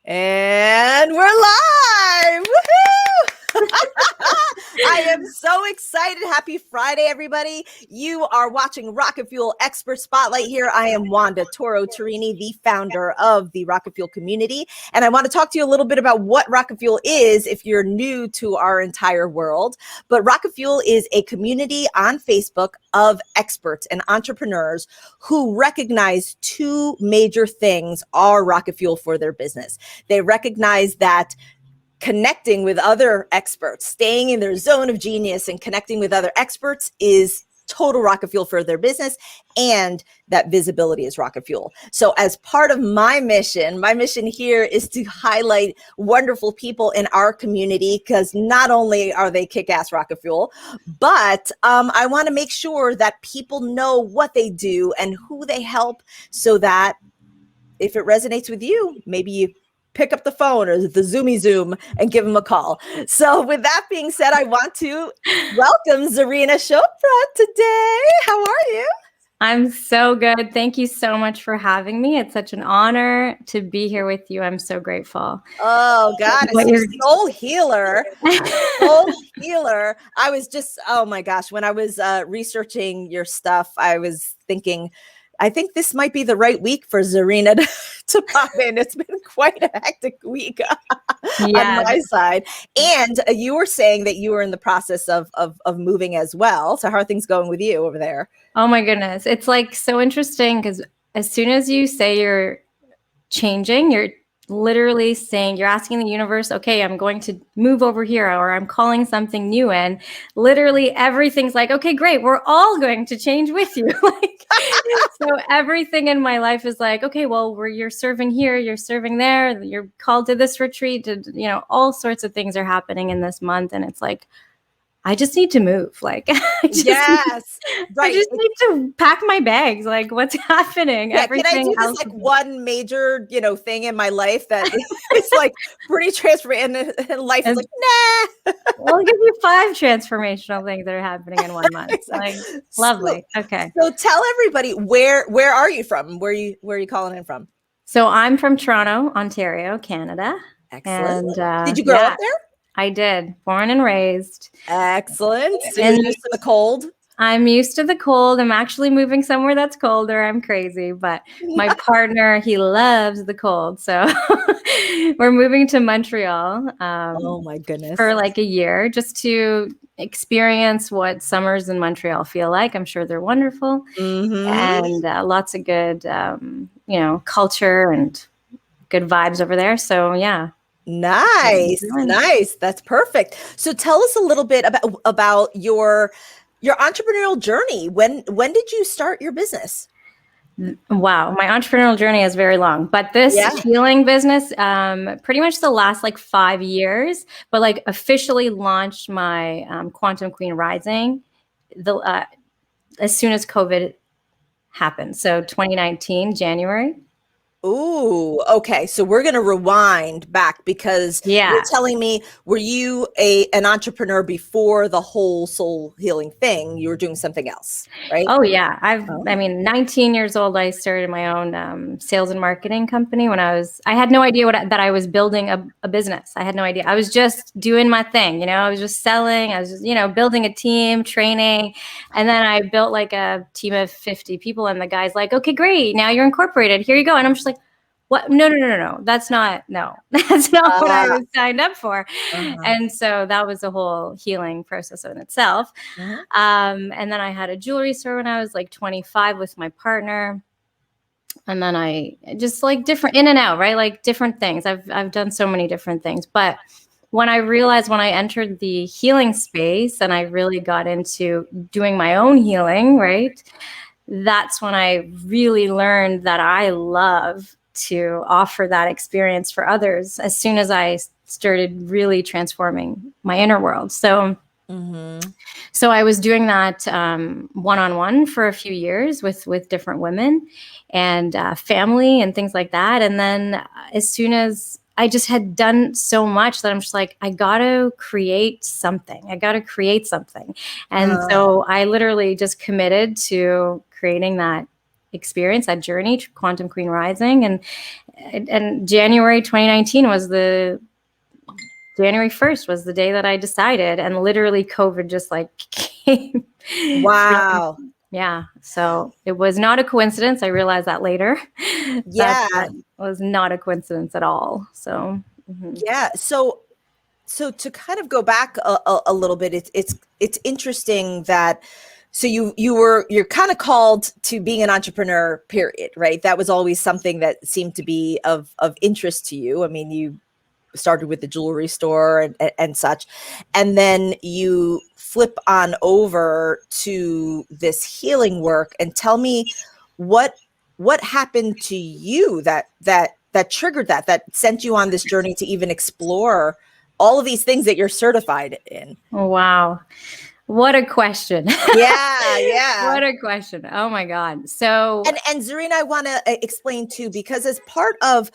And we're live! Woohoo! I am so excited. Happy Friday, everybody. You are watching Rocket Fuel Expert Spotlight here. I am Wanda Toro Tarini, the founder of the Rocket Fuel community. And I want to talk to you a little bit about what Rocket Fuel is if you're new to our entire world. But Rocket Fuel is a community on Facebook of experts and entrepreneurs who recognize two major things are Rocket Fuel for their business. They recognize that connecting with other experts, staying in their zone of genius and connecting with other experts is total rocket fuel for their business, and that visibility is rocket fuel. So as part of my mission here is to highlight wonderful people in our community, because not only are they kick-ass rocket fuel, but I want to make sure that people know what they do and who they help, so that if it resonates with you, maybe you pick up the phone or the Zoomy Zoom and give them a call. So with that being said, I want to welcome Zarina Chopra today. How are you? I'm so good. Thank you so much for having me. It's such an honor to be here with you. I'm so grateful. Oh God, it's soul healer. Soul healer. I was just, oh my gosh, when I was researching your stuff, I was thinking, I think this might be the right week for Zarina to pop in. It's been quite a hectic week on my side. And you were saying that you were in the process of moving as well. So how are things going with you over there? Oh my goodness. It's like so interesting because as soon as you say you're changing, you're literally saying, you're asking the universe, okay, I'm going to move over here, or I'm calling something new in. Literally everything's like, okay, great. We're all going to change with you. So everything in my life is like, okay, well, you're serving here, you're serving there, you're called to this retreat, all sorts of things are happening in this month. And it's like, I just need to move. Like, I just need to pack my bags. Like, what's happening? Yeah, can I do this like one major, thing in my life that is like pretty transformational, and life is like, nah. Well, I'll give you 5 transformational things that are happening in 1 month. Like, lovely. Okay. So tell everybody, where are you from? Where are you calling in from? So I'm from Toronto, Ontario, Canada. Excellent. And, did you grow up there? I did. Born and raised. Excellent. So you're used to the cold? I'm used to the cold. I'm actually moving somewhere that's colder. I'm crazy, but my partner, he loves the cold. So we're moving to Montreal. Oh my goodness. For like a year, just to experience what summers in Montreal feel like. I'm sure they're wonderful. Mm-hmm. And lots of good, culture and good vibes over there. So yeah. Nice. That's perfect. So tell us a little bit about your entrepreneurial journey. When did you start your business? Wow, my entrepreneurial journey is very long, but this healing business, pretty much the last like 5 years, but like officially launched my Quantum Queen Rising as soon as COVID happened. So 2019, January. Ooh, okay. So we're going to rewind back, because you're telling me, were you an entrepreneur before the whole soul healing thing? You were doing something else, right? Oh yeah. I mean, 19 years old, I started my own sales and marketing company when I had no idea that I was building a business. I had no idea. I was just doing my thing. I was just selling. I was just, building a team, training. And then I built like a team of 50 people, and the guy's like, okay, great. Now you're incorporated. Here you go. And I'm just like, what? No. That's not what I was signed up for. And so that was a whole healing process in itself. And then I had a jewelry store when I was like 25 with my partner. And then I just like different in and out, right? Like different things. I've done so many different things. But when I realized, when I entered the healing space and I really got into doing my own healing, right? That's when I really learned that I love to offer that experience for others as soon as I started really transforming my inner world. So, so I was doing that one-on-one for a few years with different women and family and things like that. And then as soon as I just had done so much that I'm just like, I got to create something. And so I literally just committed to creating that experience, that journey, Quantum Queen Rising. And January 2019 was January 1st was the day that I decided, and literally COVID just like came. Wow. Yeah. So it was not a coincidence. I realized that later. Yeah. That was not a coincidence at all. So, yeah. So to kind of go back a little bit, it's interesting that so you're kind of called to being an entrepreneur, period, right? That was always something that seemed to be of interest to you. I mean, you started with the jewelry store and such, and then you flip on over to this healing work. And tell me what happened to you that triggered that sent you on this journey to even explore all of these things that you're certified in. Wow. What a question. Yeah. What a question. Oh my God. So, and Zarina, I want to explain too, because as part of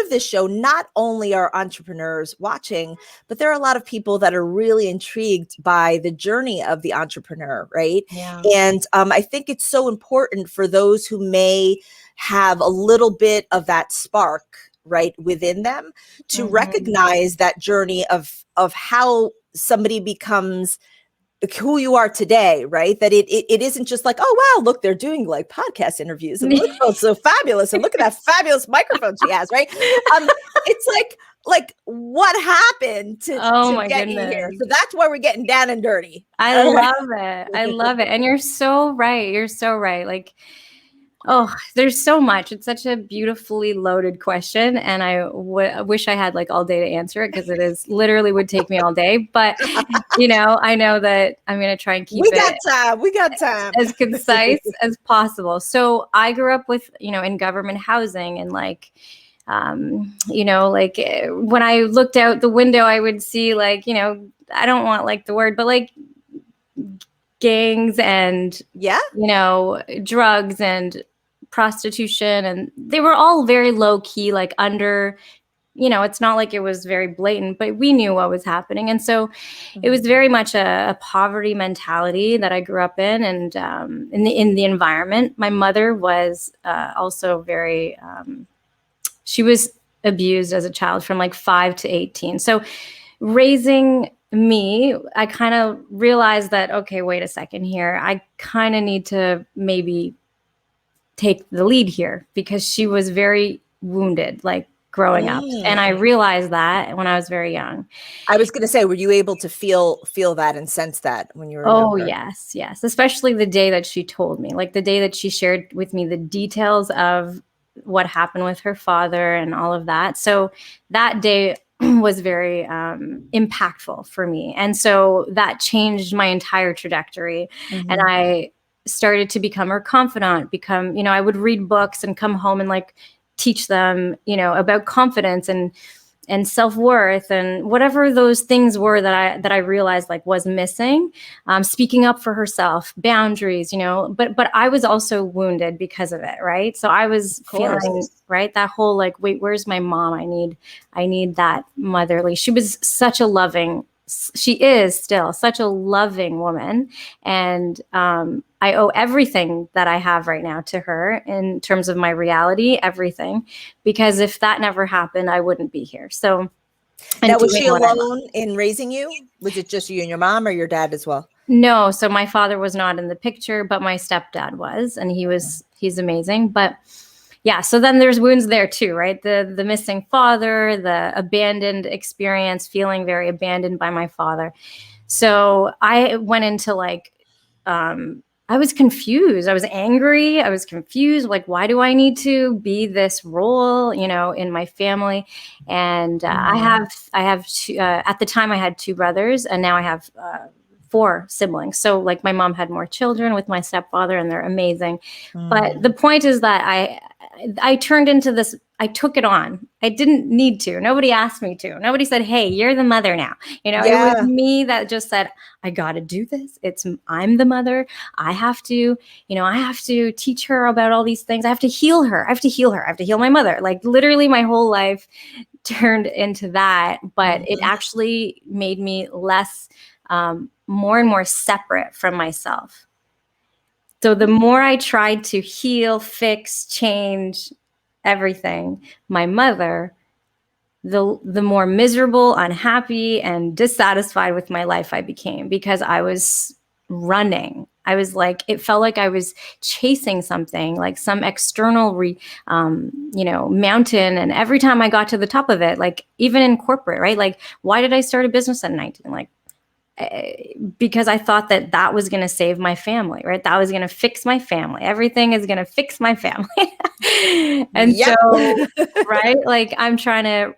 this show, not only are entrepreneurs watching, but there are a lot of people that are really intrigued by the journey of the entrepreneur, right? yeah. And I think it's so important for those who may have a little bit of that spark, right, within them, to recognize that journey of how somebody becomes who you are today, right? That it isn't just like, oh wow, look, they're doing like podcast interviews and look, oh, so fabulous, and look at that fabulous microphone she has, right? It's like what happened to get you here? So that's why we're getting down and dirty. I love it. I love it. And you're so right. You're so right. Like, oh, there's so much. It's such a beautifully loaded question. And I wish I had like all day to answer it, because it is literally would take me all day. But, I know that I'm going to try and keep We got time. As concise as possible. So I grew up with, in government housing, and like, like when I looked out the window, I would see like, I don't want like the word, but like gangs and, drugs and prostitution, and they were all very low key, like under, it's not like it was very blatant, but we knew what was happening. And so it was very much a poverty mentality that I grew up in. And in the environment, my mother was also very, she was abused as a child from like 5 to 18. So raising me, I kind of realized that, okay, wait a second here. I kind of need to maybe take the lead here, because she was very wounded, like growing up. And I realized that when I was very young. I was going to say, were you able to feel that and sense that when you were younger? Yes. Especially the day that she told me, like the day that she shared with me the details of what happened with her father and all of that. So that day was very impactful for me. And so that changed my entire trajectory. And I started to become her confidant, I would read books and come home and like teach them, about confidence and self-worth and whatever those things were that I realized like was missing. Speaking up for herself, boundaries, but I was also wounded because of it. Right. So I was feeling, right, that whole like, wait, where's my mom? I need that motherly. She was such a loving, she is still such a loving woman. And I owe everything that I have right now to her in terms of my reality, everything, because if that never happened, I wouldn't be here. So now, was she alone in raising you? Was it just you and your mom, or your dad as well? No. So my father was not in the picture, but my stepdad was, and he's amazing. But yeah, so then there's wounds there too, right? The missing father, the abandoned experience, feeling very abandoned by my father. So I went into like, I was confused. I was angry. I was confused. Like, why do I need to be this role, in my family? And I have two, at the time I had 2 brothers, and now I have 4 siblings. So like my mom had more children with my stepfather, and they're amazing. But the point is that I turned into this, I took it on. I didn't need to. Nobody asked me to. Nobody said, hey, you're the mother now. It was me that just said, I got to do this. I'm the mother. I have to teach her about all these things. I have to heal her. I have to heal my mother. Like literally my whole life turned into that, but it actually made me less, more and more separate from myself. So the more I tried to heal, fix, change everything, my mother, the more miserable, unhappy, and dissatisfied with my life I became, because I was running. I was like, it felt like I was chasing something, like some external mountain. And every time I got to the top of it, like even in corporate, right? Like, why did I start a business at 19? Like, because I thought that that was going to save my family, right? That was going to fix my family. Everything is going to fix my family. And Yep. so, right? Like I'm trying to,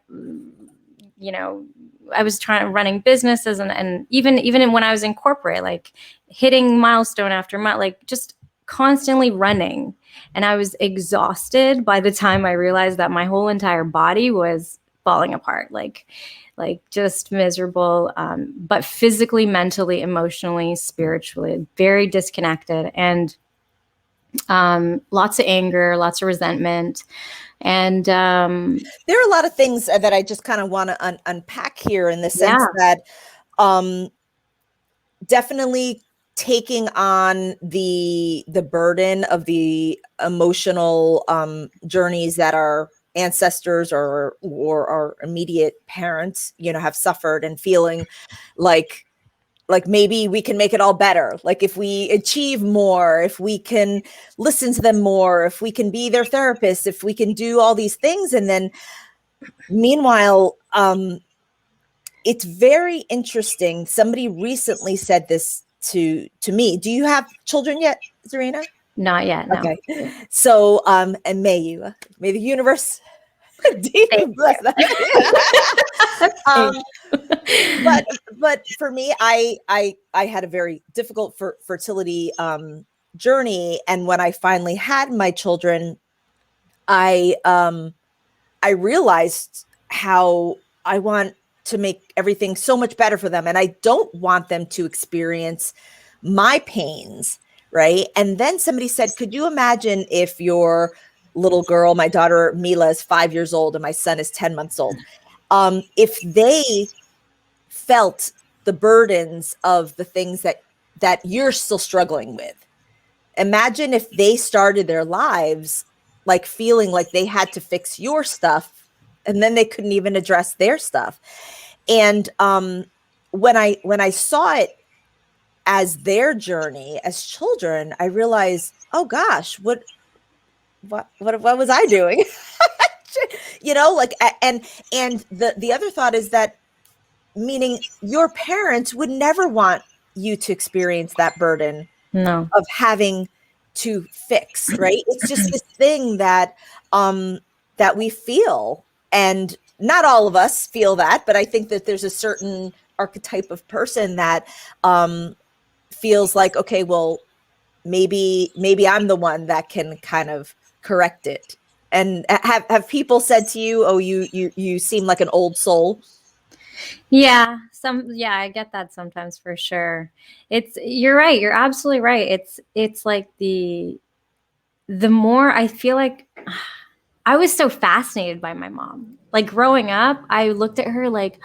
I was running businesses and even when I was in corporate, like hitting milestone after like just constantly running. And I was exhausted by the time I realized that my whole entire body was falling apart. Like just miserable, but physically, mentally, emotionally, spiritually, very disconnected, and lots of anger, lots of resentment. And there are a lot of things that I just kind of want to unpack here, in the sense that definitely taking on the burden of the emotional journeys that our ancestors or our immediate parents, have suffered, and feeling like maybe we can make it all better. Like if we achieve more, if we can listen to them more, if we can be their therapist, if we can do all these things. And then meanwhile, it's very interesting. Somebody recently said this to me. Do you have children yet, Zarina? Not yet. No. Okay. So, and may the universe deeply bless that. But for me, I had a very difficult fertility journey, and when I finally had my children, I realized how I want to make everything so much better for them, and I don't want them to experience my pains, right? And then somebody said, could you imagine if your little girl, my daughter Mila is 5 years old and my son is 10 months old, if they felt the burdens of the things that you're still struggling with. Imagine if they started their lives like feeling like they had to fix your stuff, and then they couldn't even address their stuff. And when I saw it as their journey as children, I realized, oh gosh, what was I doing? And the other thought is that, meaning your parents would never want you to experience that burden of having to fix, right? It's just this thing that that we feel, and not all of us feel that, but I think that there's a certain archetype of person that feels like, okay, well, maybe I'm the one that can kind of correct it. And have people said to you, oh, you seem like an old soul? Yeah, I get that sometimes, for sure. You're right. You're absolutely right. It's like the more I feel like I was so fascinated by my mom. Like growing up, I looked at her like,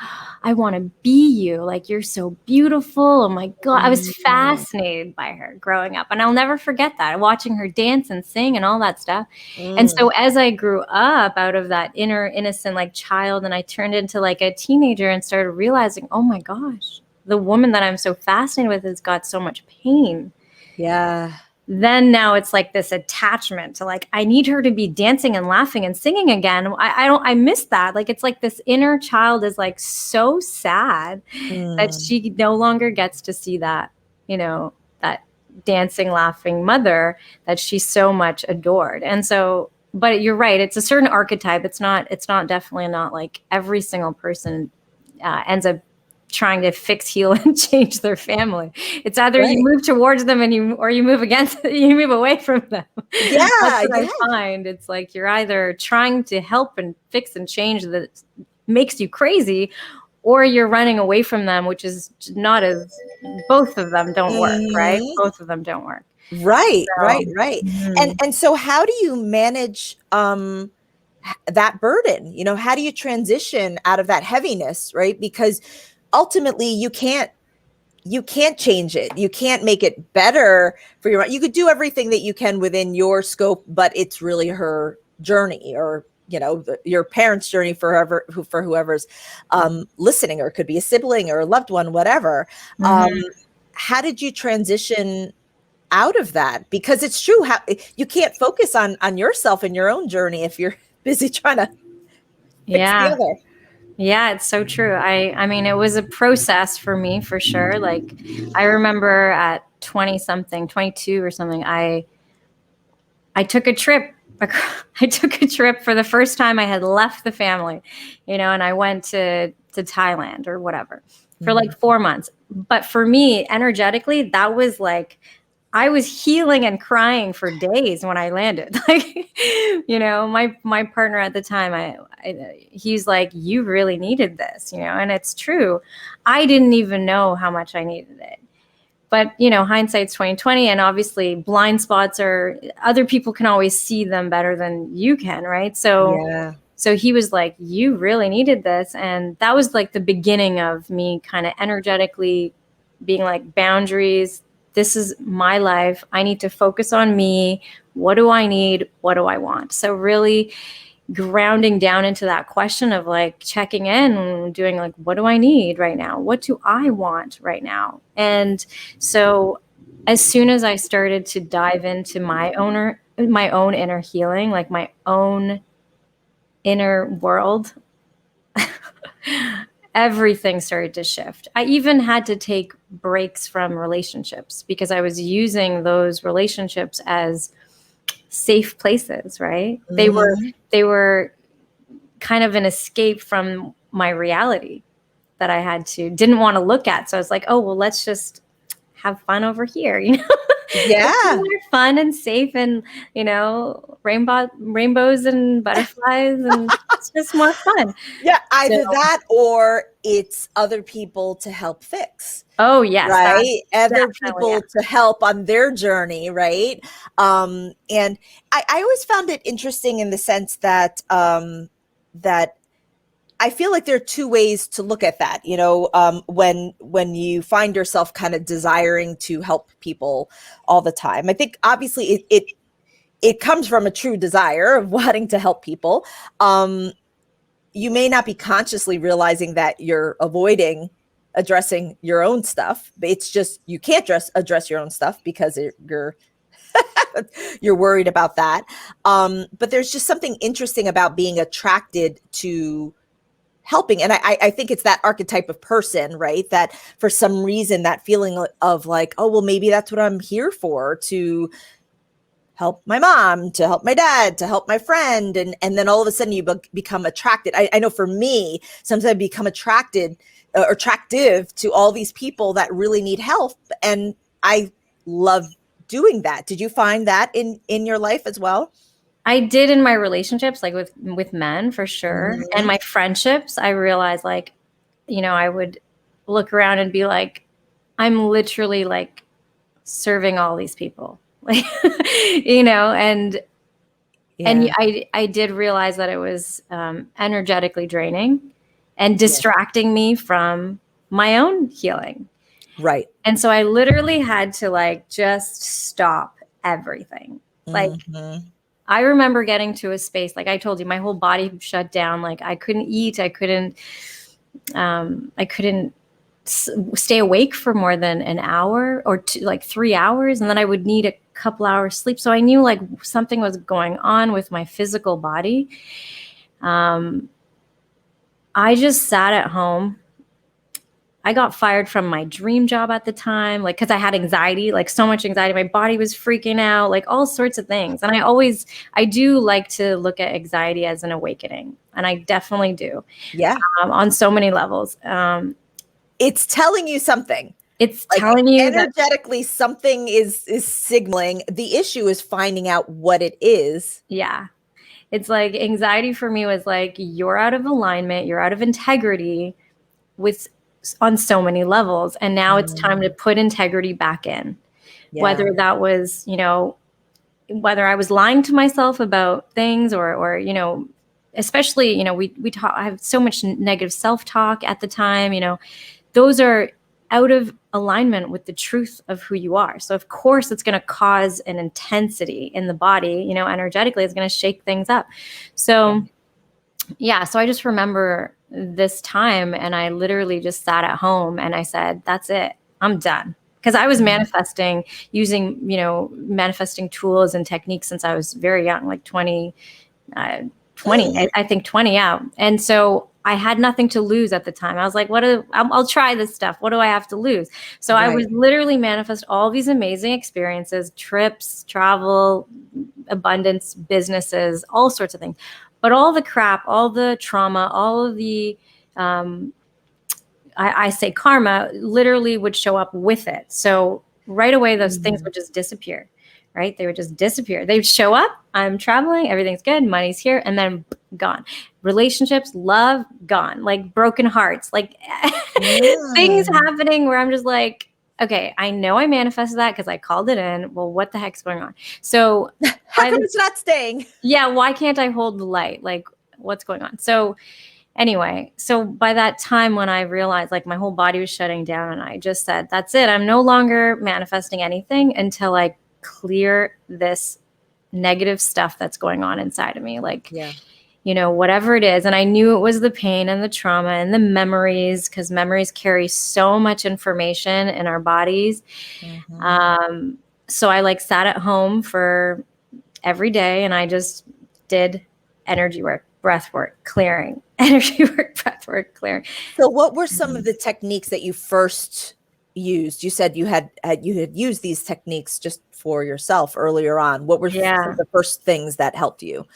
I want to be you. Like, you're so beautiful. Oh my God. I was fascinated by her growing up. And I'll never forget that, watching her dance and sing and all that stuff. And so as I grew up out of that inner innocent like child, and I turned into like a teenager and started realizing, oh my gosh, the woman that I'm so fascinated with has got so much pain. Yeah. Then now it's like this attachment to like, I need her to be dancing and laughing and singing again. I miss that. Like, it's like this inner child is like so sad that she no longer gets to see that, that dancing, laughing mother that she so much adored. And so, but you're right. It's a certain archetype. It's not definitely not like every single person ends up trying to fix, heal, and change their family. It's either you move towards them or you move you move away from them. Yeah. That's what I find. It's like you're either trying to help and fix and change that makes you crazy, or you're running away from them, which is not as, both of them don't work, right? Both of them don't work. Right, so, right. And so how do you manage that burden? How do you transition out of that heaviness, right? Because ultimately you can't you can't change it. You can't make it better for your, you could do everything that you can within your scope, but it's really her journey, or, you know, your parents' journey, for whoever's listening, or it could be a sibling or a loved one, whatever. Mhm. How did you transition out of that? Because it's true, how you can't focus on yourself and your own journey if you're busy trying to fix the Yeah. other. Yeah, it's so true. I mean, it was a process for me for sure. Like I remember at 20 something, 22 or something, I took a trip. I took a trip for the first time. I had left the family, you know, and I went to Thailand or whatever for like 4 months. But for me, energetically, that was like I was healing and crying for days when I landed. Like, you know, my partner at the time, he's like, "You really needed this," you know, and it's true. I didn't even know how much I needed it. But, you know, hindsight's 2020, and obviously blind spots are other people can always see them better than you can, right? Yeah. So he was like, "You really needed this." And that was like the beginning of me kind of energetically being like, boundaries. This is my life. I need to focus on me. What do I need? What do I want? So really grounding down into that question of like checking in, doing like, what do I need right now? What do I want right now? And so as soon as I started to dive into my own inner healing, like my own inner world, everything started to shift. I even had to take breaks from relationships because I was using those relationships as safe places, right? Mhm. They were kind of an escape from my reality that I didn't want to look at. So I was like, oh, well, let's just have fun over here, you know? It's Yeah. more fun and safe and, you know, rainbows and butterflies and it's just more fun. Yeah, So, either that or it's other people to help fix, oh yes, that right? Other definitely. people to help on their journey, right? And I always found it interesting in the sense that that I feel like there are two ways to look at that. You know, when you find yourself kind of desiring to help people all the time, I think obviously it comes from a true desire of wanting to help people. You may not be consciously realizing that you're avoiding addressing your own stuff. But it's just you can't address your own stuff because you're you're worried about that. But there's just something interesting about being attracted to helping, and I think it's that archetype of person, right? That for some reason that feeling of like, oh well, maybe that's what I'm here for, to help my mom, to help my dad, to help my friend. And then all of a sudden you become attracted. I know for me, sometimes I become attractive to all these people that really need help. And I love doing that. Did you find that in your life as well? I did in my relationships, like with men for sure. And Mhm. my friendships, I realized like, you know, I would look around and be like, I'm literally like serving all these people. Like, you know, and Yeah. I did realize that it was energetically draining and Yeah. distracting me from my own healing. Right. And so I literally had to like just stop everything. Like Mhm. I remember getting to a space, like I told you, my whole body shut down. Like I couldn't eat. I couldn't stay awake for more than an hour or two, like 3 hours. And then I would need a couple hours sleep. So I knew like something was going on with my physical body. Um, I just sat at home. I got fired from my dream job at the time, like, cause I had anxiety, like so much anxiety. My body was freaking out, like all sorts of things. And I do like to look at anxiety as an awakening. And I definitely do, Yeah. on so many levels. It's telling you something. It's Like telling you that, energetically something is signaling. The issue is finding out what it is. yeah, it's like anxiety for me was like, you're out of alignment, you're out of integrity with on so many levels. And now it's time to Mm, put integrity back in. yeah. Whether that was, you know, whether I was lying to myself about things or, you know, especially, you know, we talk, I have so much negative self-talk at the time, you know, those are out of alignment with the truth of who you are. So of course it's going to cause an intensity in the body, you know, energetically it's going to shake things up. So yeah, so I just remember this time and I literally just sat at home and I said, that's it. I'm done. Because I was manifesting using, you know, manifesting tools and techniques since I was very young, like 20, I think 20 out. And so I had nothing to lose at the time. I was like, I'll try this stuff. What do I have to lose? So I was literally manifest all these amazing experiences, trips, travel, abundance, businesses, all sorts of things. But all the crap, all the trauma, all of the, I say karma literally would show up with it. So right away, those things would just disappear, right? They would just disappear. They would show up. I'm traveling. Everything's good. Money's here. And then gone. Relationships, love, gone. Like broken hearts, like things happening where I'm just like, okay, I know I manifested that because I called it in. Well, what the heck's going on? So how come it's not staying? Yeah. Why can't I hold the light? Like what's going on? So anyway, so by that time when I realized like my whole body was shutting down and I just said, that's it. I'm no longer manifesting anything until I clear this negative stuff that's going on inside of me. Like, you know, whatever it is. And I knew it was the pain and the trauma and the memories, because memories carry so much information in our bodies. So I like sat at home for every day and I just did energy work, breath work, clearing, energy work, breath work, clearing. So what were some of the techniques that you first used? You said you had used these techniques just for yourself earlier on. What were some of the first things that helped you?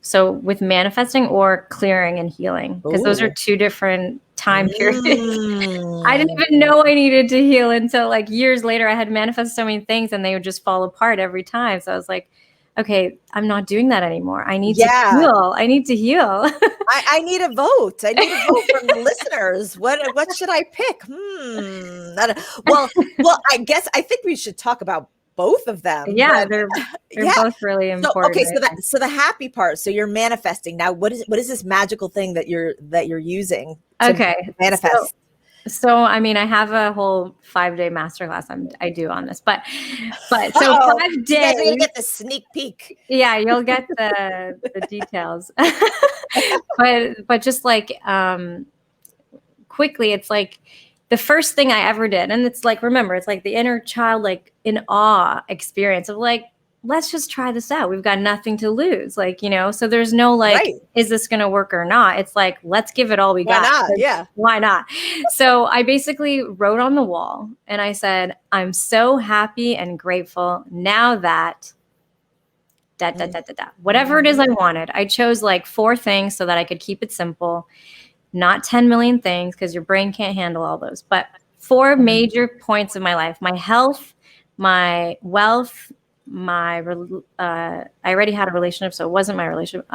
So with manifesting or clearing and healing, because those are two different time periods. I didn't even know I needed to heal until like years later. I had manifested so many things and they would just fall apart every time. So I was like, okay, I'm not doing that anymore. I need to heal. I need to heal. I need a vote. I need a vote from the listeners. What should I pick? Well, I think we should talk about both of them. Yeah, they're both really important. So the happy part. So you're manifesting now. What is this magical thing that you're using to manifest? So I mean, I have a whole 5-day masterclass I do on this, but so 5 days. You guys are gonna get the sneak peek. Yeah, you'll get the details. but just like quickly, it's like the first thing I ever did, and it's like, remember, it's like the inner child, like in awe experience of like, let's just try this out. We've got nothing to lose. Like, you know, so there's no like, is this going to work or not? It's like, let's give it all we got. Why not? Yeah. Why not? So I basically wrote on the wall and I said, I'm so happy and grateful now that whatever it is I wanted. I chose like 4 things so that I could keep it simple, not 10 million things because your brain can't handle all those, but 4 major points of my life: my health, my wealth, I already had a relationship, so it wasn't my relationship.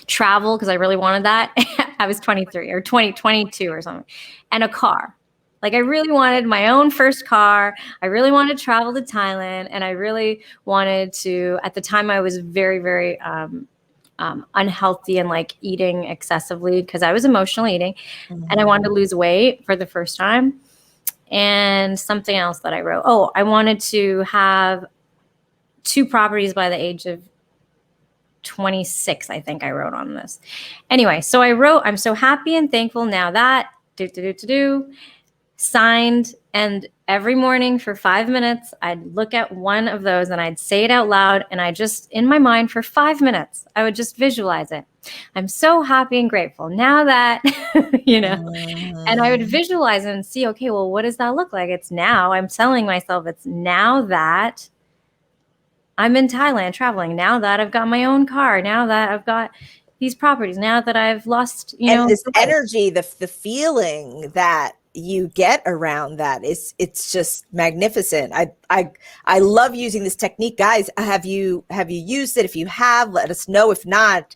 Travel, because I really wanted that. I was 23 or 22 or something, and a car. Like I really wanted my own first car. I really wanted to travel to Thailand, and I really wanted to. At the time, I was very, very unhealthy and like eating excessively because I was emotional eating, and I wanted to lose weight for the first time. And something else that I wrote. Oh, I wanted to have 2 properties by the age of 26, I think I wrote on this. Anyway, so I wrote, I'm so happy and thankful now that, signed. And every morning for 5 minutes, I'd look at one of those and I'd say it out loud. And I just, in my mind for 5 minutes, I would just visualize it. I'm so happy and grateful now that, you know, and I would visualize it and see, okay, well, what does that look like? It's now, I'm telling myself it's now that I'm in Thailand traveling, now that I've got my own car, now that I've got these properties, now that I've lost, you know, this energy, the feeling that you get around that it's just magnificent. I love using this technique, guys. Have you used it? If you have, let us know. If not,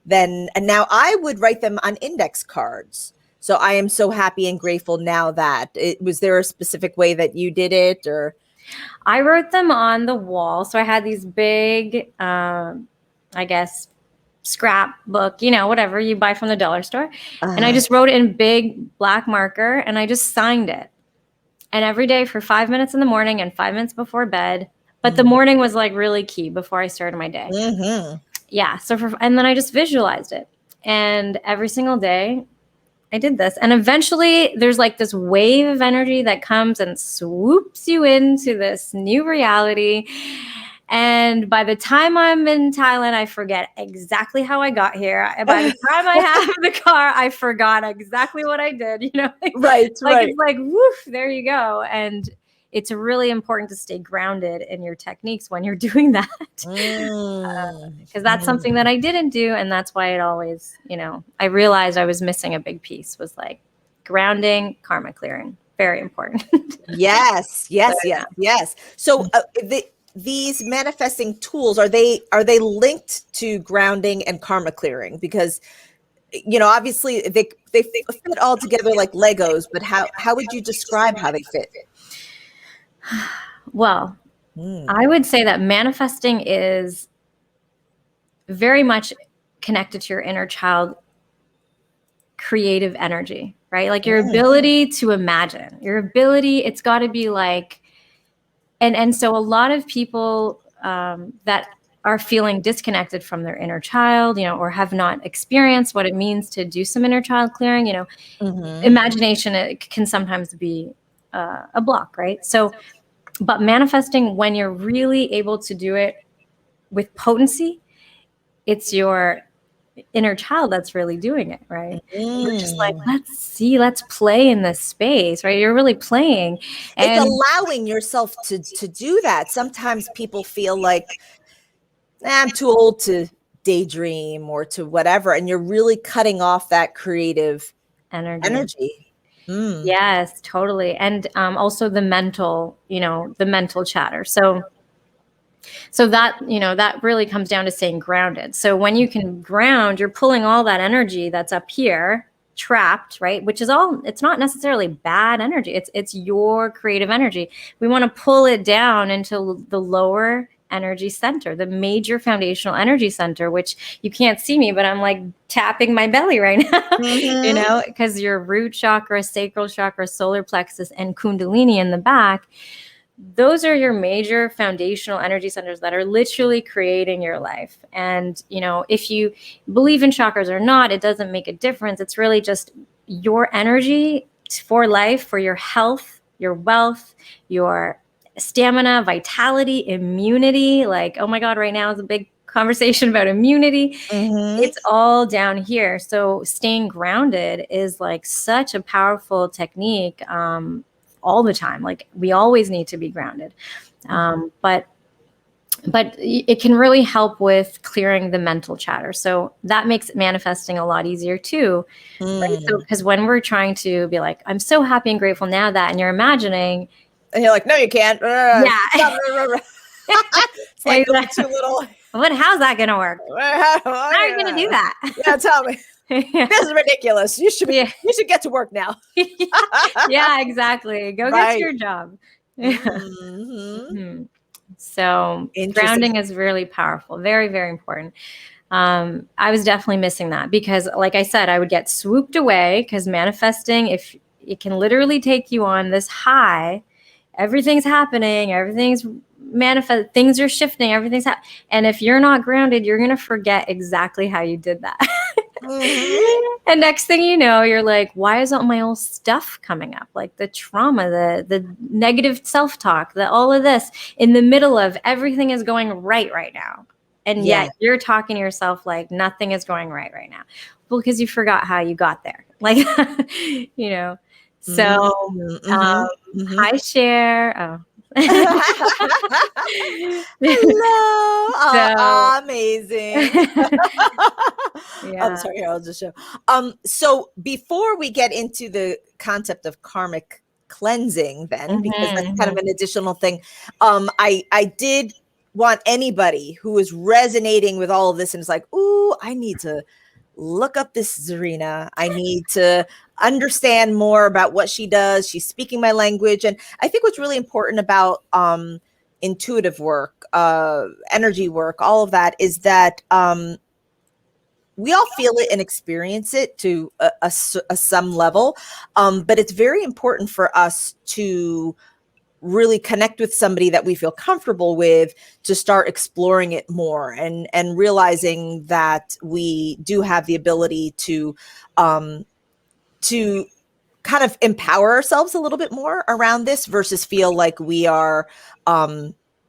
then, and now I would write them on index cards. So I am so happy and grateful now that was there a specific way that you did it, or? I wrote them on the wall. So I had these big, I guess, scrapbook, you know, whatever you buy from the dollar store. And I Uh, just wrote it in big black marker and I just signed it. And every day for 5 minutes in the morning and 5 minutes before bed. But the morning was like really key before I started my day. mhm. Yeah. And then I just visualized it. And every single day I did this. And eventually there's like this wave of energy that comes and swoops you into this new reality. And by the time I'm in Thailand, I forget exactly how I got here. And by the time I have the car, I forgot exactly what I did. You know, Right, right. it's like, woof, there you go. And it's really important to stay grounded in your techniques when you're doing that. Because that's something that I didn't do. And that's why it always, you know, I realized I was missing a big piece was like grounding, karma clearing. Very important. Yes, yes, yes, yes. So these manifesting tools, are they linked to grounding and karma clearing? Because you know, obviously they fit all together like Legos, but how would you describe how they fit? Well, I would say that manifesting is very much connected to your inner child creative energy, right? Like your ability to imagine, your ability, it's got to be like, and so a lot of people that are feeling disconnected from their inner child, you know, or have not experienced what it means to do some inner child clearing, you know, imagination, it can sometimes be a block, right? So, but manifesting, when you're really able to do it with potency, it's your inner child that's really doing it, right? You're just like, let's play in this space, right? You're really playing. It's And allowing yourself to do that. Sometimes people feel like, I'm too old to daydream or to whatever, and you're really cutting off that creative energy. Yes, totally. And also the mental, you know, the mental chatter. So that, you know, that really comes down to staying grounded. So when you can ground, you're pulling all that energy that's up here trapped, right? Which is all, it's not necessarily bad energy. It's your creative energy. We want to pull it down into the lower energy center, the major foundational energy center, which you can't see me, but I'm like tapping my belly right now, you know, because your root chakra, sacral chakra, solar plexus, and kundalini in the back, those are your major foundational energy centers that are literally creating your life. And, you know, if you believe in chakras or not, it doesn't make a difference. It's really just your energy for life, for your health, your wealth, your stamina, vitality, immunity. Like, oh my God, right now is a big conversation about immunity. It's all down here. So staying grounded is like such a powerful technique. All the time. Like we always need to be grounded. But it can really help with clearing the mental chatter. So that makes manifesting a lot easier too. Right? So, because when we're trying to be like, I'm so happy and grateful now that, and you're imagining. And you're like, no, you can't. Yeah. It's like too little. How's that going to work? How are you going to do that? Yeah, tell me. This is ridiculous. You should get to work now. Yeah, exactly. Go get to your job. So grounding is really powerful. Very, very important. I was definitely missing that because, like I said, I would get swooped away because manifesting, if it can literally take you on this high, everything's happening, everything's manifest, things are shifting, everything's happening. And if you're not grounded, you're going to forget exactly how you did that. And next thing you know, you're like, why is all my old stuff coming up? Like the trauma, the negative self-talk, all of this in the middle of everything is going right now. And yet you're talking to yourself like nothing is going right now. Well, because you forgot how you got there. Like, you know, so hi, Cher. Oh. Hello. Amazing. Yeah. I'm sorry, I'll just show. So before we get into the concept of karmic cleansing, then, because that's kind of an additional thing, I did want anybody who is resonating with all of this and is like, ooh, I need to look up this Zarina. I need to understand more about what she does. She's speaking my language. And I think what's really important about intuitive work, energy work, all of that is that we all feel it and experience it to some level. But it's very important for us to really connect with somebody that we feel comfortable with, to start exploring it more, and realizing that we do have the ability to kind of empower ourselves a little bit more around this, versus feel like we are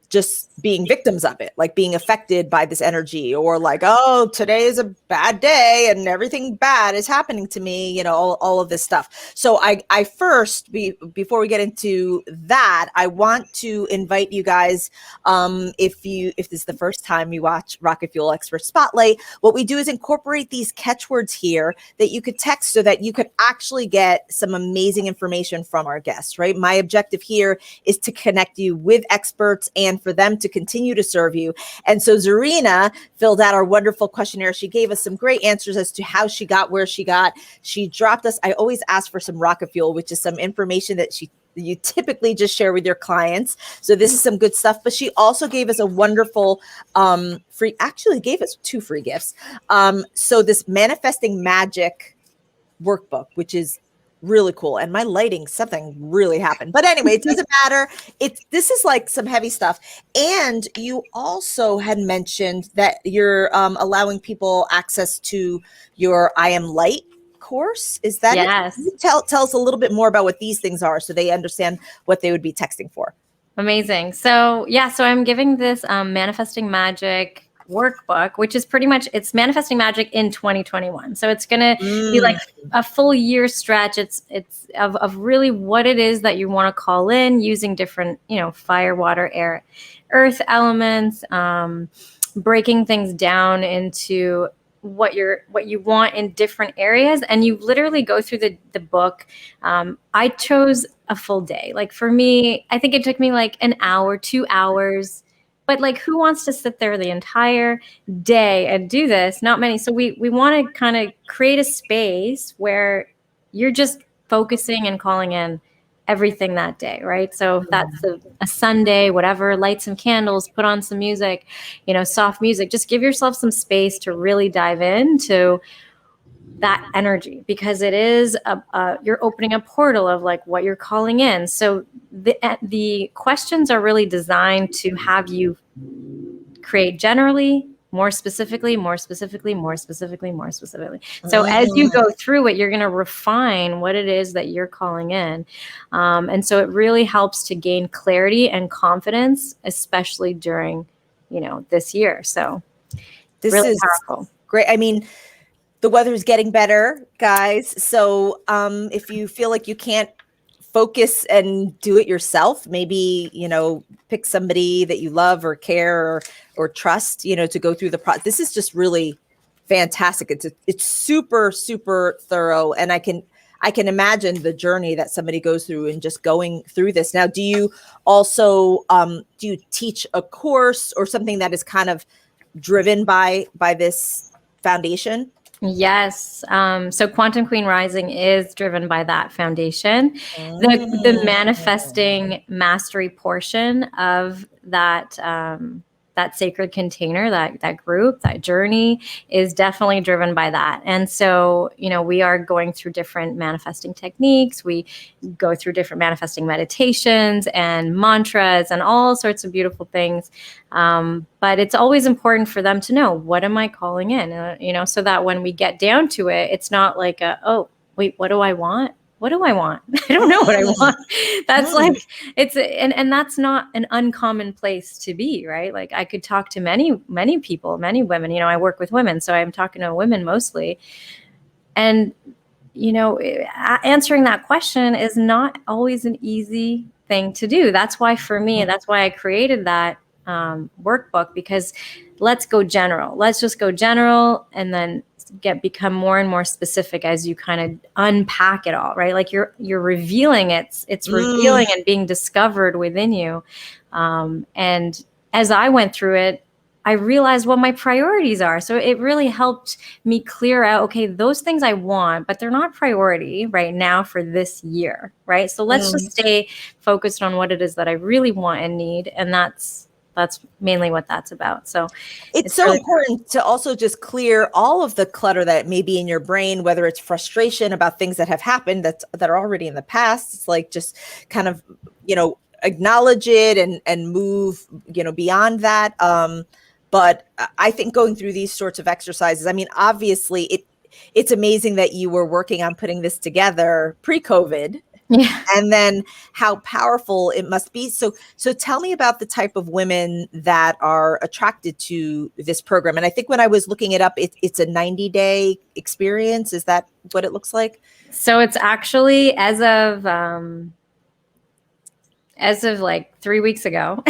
just being victims of it, like being affected by this energy, or like, oh, today is a bad day and everything bad is happening to me, you know, all of this stuff. So I first, before we get into that, I want to invite you guys, if this is the first time you watch Rocket Fuel Expert Spotlight, what we do is incorporate these catchwords here that you could text, so that you could actually get some amazing information from our guests, right? My objective here is to connect you with experts and for them to continue to serve you. And so Zarina filled out our wonderful questionnaire. She gave us some great answers as to how she got where she got. She dropped us, I always ask for some rocket fuel, which is some information that you typically just share with your clients. So this is some good stuff. But she also gave us a wonderful actually gave us 2 free gifts. So this Manifesting Magic workbook, which is really cool. And my lighting, something really happened. But anyway, it doesn't matter. This is like some heavy stuff. And you also had mentioned that you're allowing people access to your I Am Light course. Is that Yes. it? Tell us a little bit more about what these things are, so they understand what they would be texting for. Amazing. So I'm giving this Manifesting Magic workbook, which is pretty much, it's Manifesting Magic in 2021. So it's going to be like a full year stretch. It's of really what it is that you want to call in, using different, fire, water, air, earth elements, breaking things down into what you want in different areas. And you literally go through the book. I chose a full day. Like for me, I think it took me like an hour, 2 hours, but like, who wants to sit there the entire day and do this? Not many. So we want to kind of create a space where you're just focusing and calling in everything that day, right? So if that's a Sunday, whatever, light some candles, put on some music, soft music, just give yourself some space to really dive into that energy, because it is you're opening a portal of like what you're calling in. So the questions are really designed to have you create generally, more specifically, more specifically, more specifically, more specifically. So as you go through it, you're going to refine what it is that you're calling in. And so it really helps to gain clarity and confidence, especially during, this year. So this really is powerful. Great. I mean, the weather is getting better, guys. So if you feel like you can't focus and do it yourself, maybe, pick somebody that you love or care or trust, to go through the process. This is just really fantastic. It's super, super thorough. And I can imagine the journey that somebody goes through and just going through this. Now, do you also, do you teach a course or something that is kind of driven by this foundation? Yes. So Quantum Queen Rising is driven by that foundation. The manifesting mastery portion of that that sacred container, that group, that journey is definitely driven by that. And so, we are going through different manifesting techniques. We go through different manifesting meditations and mantras and all sorts of beautiful things. But it's always important for them to know, what am I calling in? So that when we get down to it, it's not like oh, wait, what do I want? What do I want? I don't know what I want. That's like, and that's not an uncommon place to be, right? Like I could talk to many people, many women, I work with women, so I'm talking to women mostly. And, answering that question is not always an easy thing to do. That's why for me, that's why I created that workbook, because let's go general. Let's just go general and then become more and more specific as you kind of unpack it all, right? Like you're revealing it's revealing and being discovered within you. And as I went through it, I realized what my priorities are. So it really helped me clear out, okay, those things I want, but they're not priority right now for this year, right? So let's just stay focused on what it is that I really want and need. And that's That's mainly what that's about. So it's so really important to also just clear all of the clutter that may be in your brain, whether it's frustration about things that have happened that are already in the past. It's like just kind of, acknowledge it and move, beyond that. But I think going through these sorts of exercises, I mean, obviously it's amazing that you were working on putting this together pre-COVID. Yeah. And then how powerful it must be. So tell me about the type of women that are attracted to this program. And I think when I was looking it up, it's a 90-day experience. Is that what it looks like? So it's actually as of like 3 weeks ago,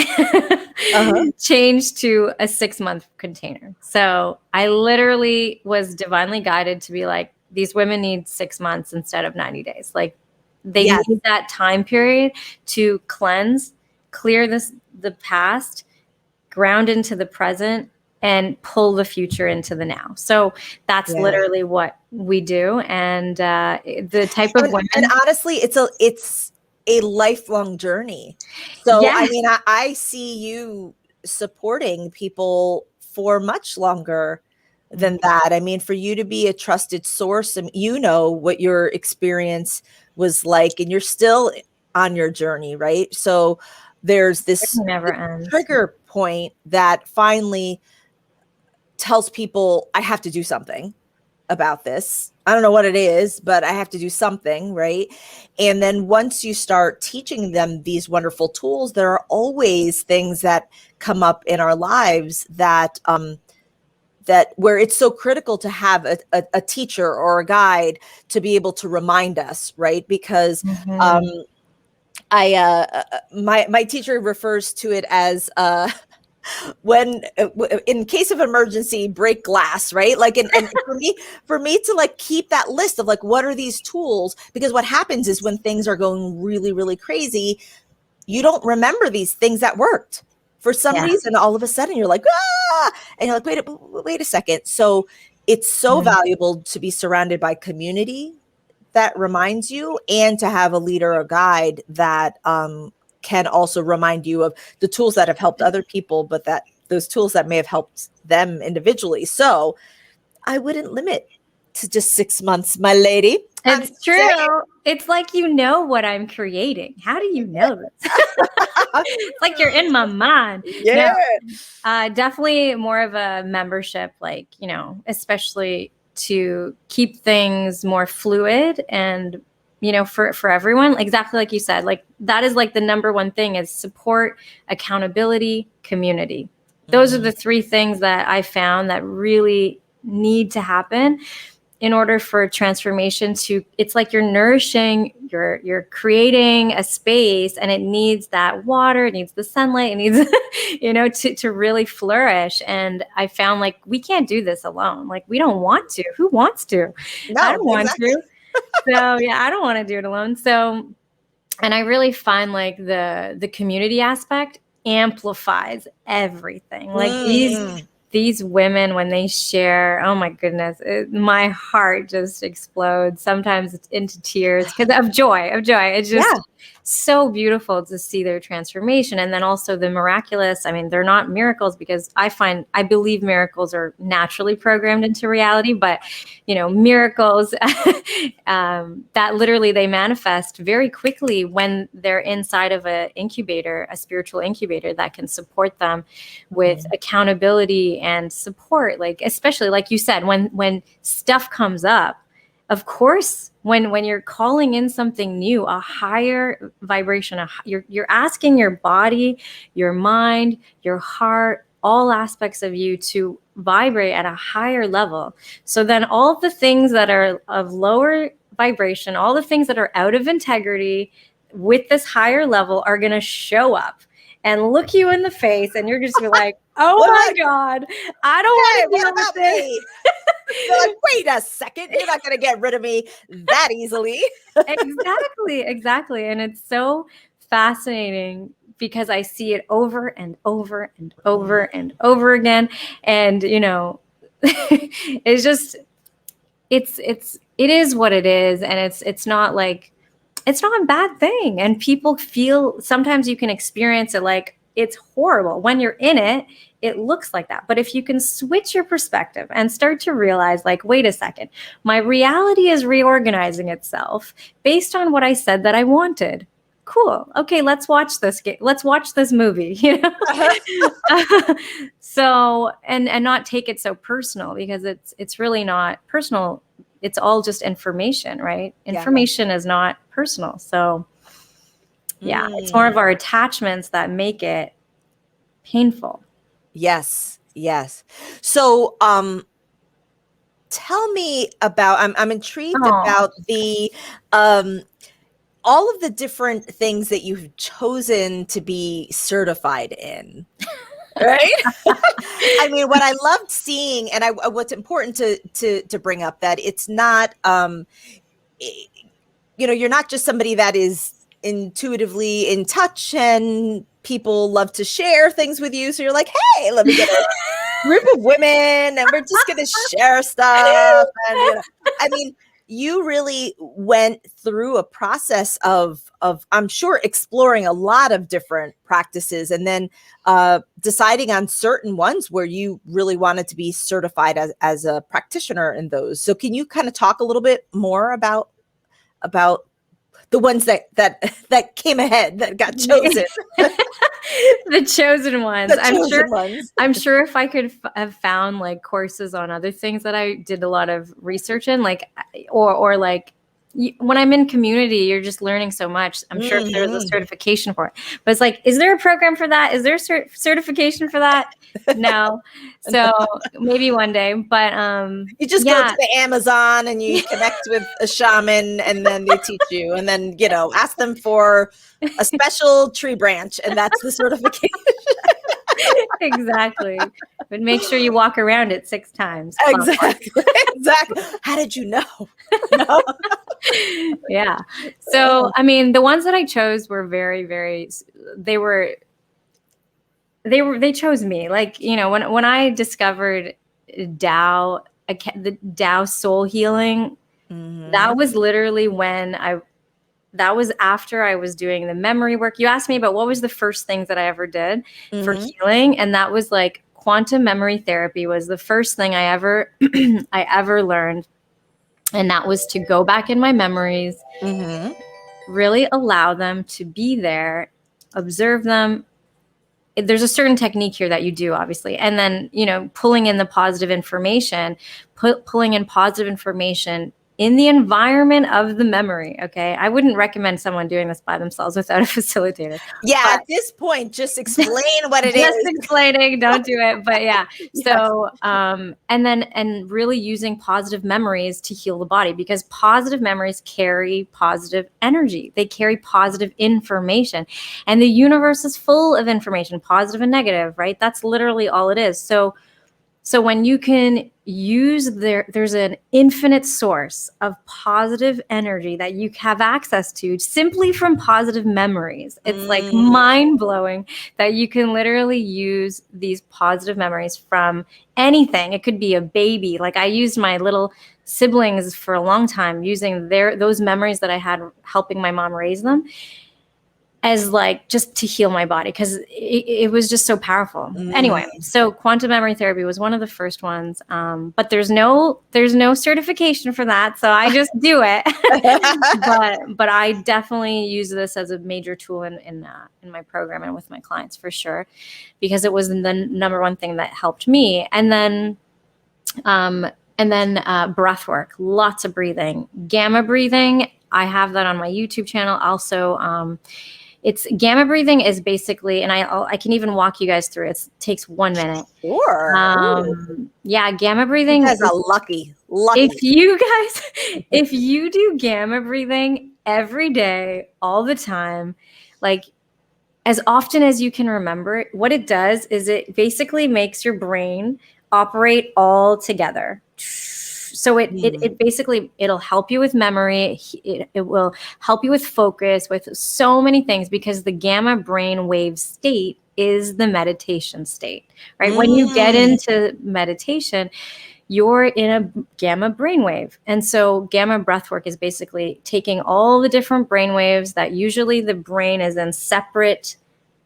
changed to a 6-month container. So I literally was divinely guided to be like, these women need 6 months instead of 90 days. Like, they need that time period to cleanse, clear the past, ground into the present, and pull the future into the now. So that's literally what we do. And the type of women. And honestly, it's a lifelong journey. So I mean, I see you supporting people for much longer than that. I mean, for you to be a trusted source, and what your experience was like, and you're still on your journey, right? So there's this never ends. Trigger point that finally tells people, I have to do something about this. I don't know what it is, but I have to do something, right? And then once you start teaching them these wonderful tools, there are always things that come up in our lives that where it's so critical to have a teacher or a guide to be able to remind us, right? Because my teacher refers to it as when in case of emergency, break glass, right? Like, and for me to like keep that list of like, what are these tools? Because what happens is when things are going really, really crazy, you don't remember these things that worked. For some reason, all of a sudden you're like, and you're like, wait a second. So it's so valuable to be surrounded by community that reminds you, and to have a leader or guide that can also remind you of the tools that have helped other people, but that those tools that may have helped them individually. So I wouldn't limit to just 6 months, my lady. It's true. It's like, what I'm creating. How do you know this? It's like you're in my mind. Yeah. No, definitely more of a membership, like, especially to keep things more fluid and, for everyone, exactly like you said, like that is like the number one thing is support, accountability, community. Those are the 3 things that I found that really need to happen in order for transformation to, it's like you're nourishing, you're creating a space, and it needs that water, it needs the sunlight, it needs, to really flourish. And I found like, we can't do this alone. Like, we don't want to. Who wants to? No, I don't want to. So I don't want to do it alone. So, and I really find like the community aspect amplifies everything. Like these women, when they share, oh my goodness, my heart just explodes. Sometimes it's into tears because of joy. It's just so beautiful to see their transformation. And then also the miraculous. I mean, they're not miracles, because I believe miracles are naturally programmed into reality, but miracles that literally they manifest very quickly when they're inside of a spiritual incubator that can support them with accountability and support. Like, especially like you said, when stuff comes up, of course, when you're calling in something new, a higher vibration, you're asking your body, your mind, your heart, all aspects of you to vibrate at a higher level. So then all the things that are of lower vibration, all the things that are out of integrity with this higher level are going to show up and look you in the face, and you're just like, oh my God, I don't want to deal with this. You're like, wait a second, you're not going to get rid of me that easily. Exactly. And it's so fascinating because I see it over and over and over and over again. And, it's just, it is what it is. And it's not like, it's not a bad thing. And people feel, sometimes you can experience it like it's horrible. When you're in it, it looks like that. But if you can switch your perspective and start to realize, like, wait a second, my reality is reorganizing itself based on what I said that I wanted. Cool. Okay, let's watch this game. Let's watch this movie, you know? So, and not take it so personal, because it's really not personal. It's all just information, right? Information is not personal. So yeah, it's more of our attachments that make it painful. Yes. So, tell me about, I'm intrigued about the, all of the different things that you've chosen to be certified in. Right? I mean, what I loved seeing, and what's important to bring up, that it's not, you're not just somebody that is intuitively in touch and people love to share things with you. So you're like, hey, let me get a group of women and we're just going to share stuff. And, I mean, you really went through a process of I'm sure exploring a lot of different practices, and then deciding on certain ones where you really wanted to be certified as a practitioner in those. So can you kind of talk a little bit more about the ones that came ahead, that got chosen? The chosen ones. Ones. I'm sure if I could have found like courses on other things that I did a lot of research in, like, or like when I'm in community, you're just learning so much. I'm sure if there's a certification for it, but it's like, is there a program for that? Is there a certification for that? No. So maybe one day, but you just go to the Amazon and you connect with a shaman, and then they teach you, and then, ask them for a special tree branch, and that's the certification. Exactly. But make sure you walk around it 6 times. Exactly. How did you know? No. Yeah. So, I mean, the ones that I chose were very, very, they chose me. Like, when I discovered Tao, the Tao soul healing, that was literally that was after I was doing the memory work. You asked me about what was the first things that I ever did for healing. And that was like quantum memory therapy was the first thing I ever learned. And that was to go back in my memories, really allow them to be there, observe them. There's a certain technique here that you do, obviously. And then, pulling in the positive information, pulling in positive information in the environment of the memory. Okay. I wouldn't recommend someone doing this by themselves without a facilitator. Yeah. At this point, just explain what it is. Just explaining, don't do it. But yeah. Yes. So, and really using positive memories to heal the body, because positive memories carry positive energy. They carry positive information, and the universe is full of information, positive and negative, right? That's literally all it is. So when you can use there's an infinite source of positive energy that you have access to simply from positive memories. It's like mind-blowing that you can literally use these positive memories from anything. It could be a baby. Like, I used my little siblings for a long time, using those memories that I had helping my mom raise them, as like just to heal my body, because it was just so powerful. Anyway, so quantum memory therapy was one of the first ones, but there's no certification for that, so I just do it. but I definitely use this as a major tool in my program and with my clients, for sure, because it was the number one thing that helped me. And then breath work, lots of breathing, gamma breathing. I have that on my YouTube channel also. It's gamma breathing is basically, and I can even walk you guys through it. It takes 1 minute. Sure. Yeah, gamma breathing. You guys are lucky. If you do gamma breathing every day, all the time, like as often as you can remember, what it does is it basically makes your brain operate all together. So it basically, it'll help you with memory. It will help you with focus, with so many things, because the gamma brain wave state is the meditation state, right? When you get into meditation, you're in a gamma brainwave. And so gamma breathwork is basically taking all the different brainwaves that usually the brain is in separate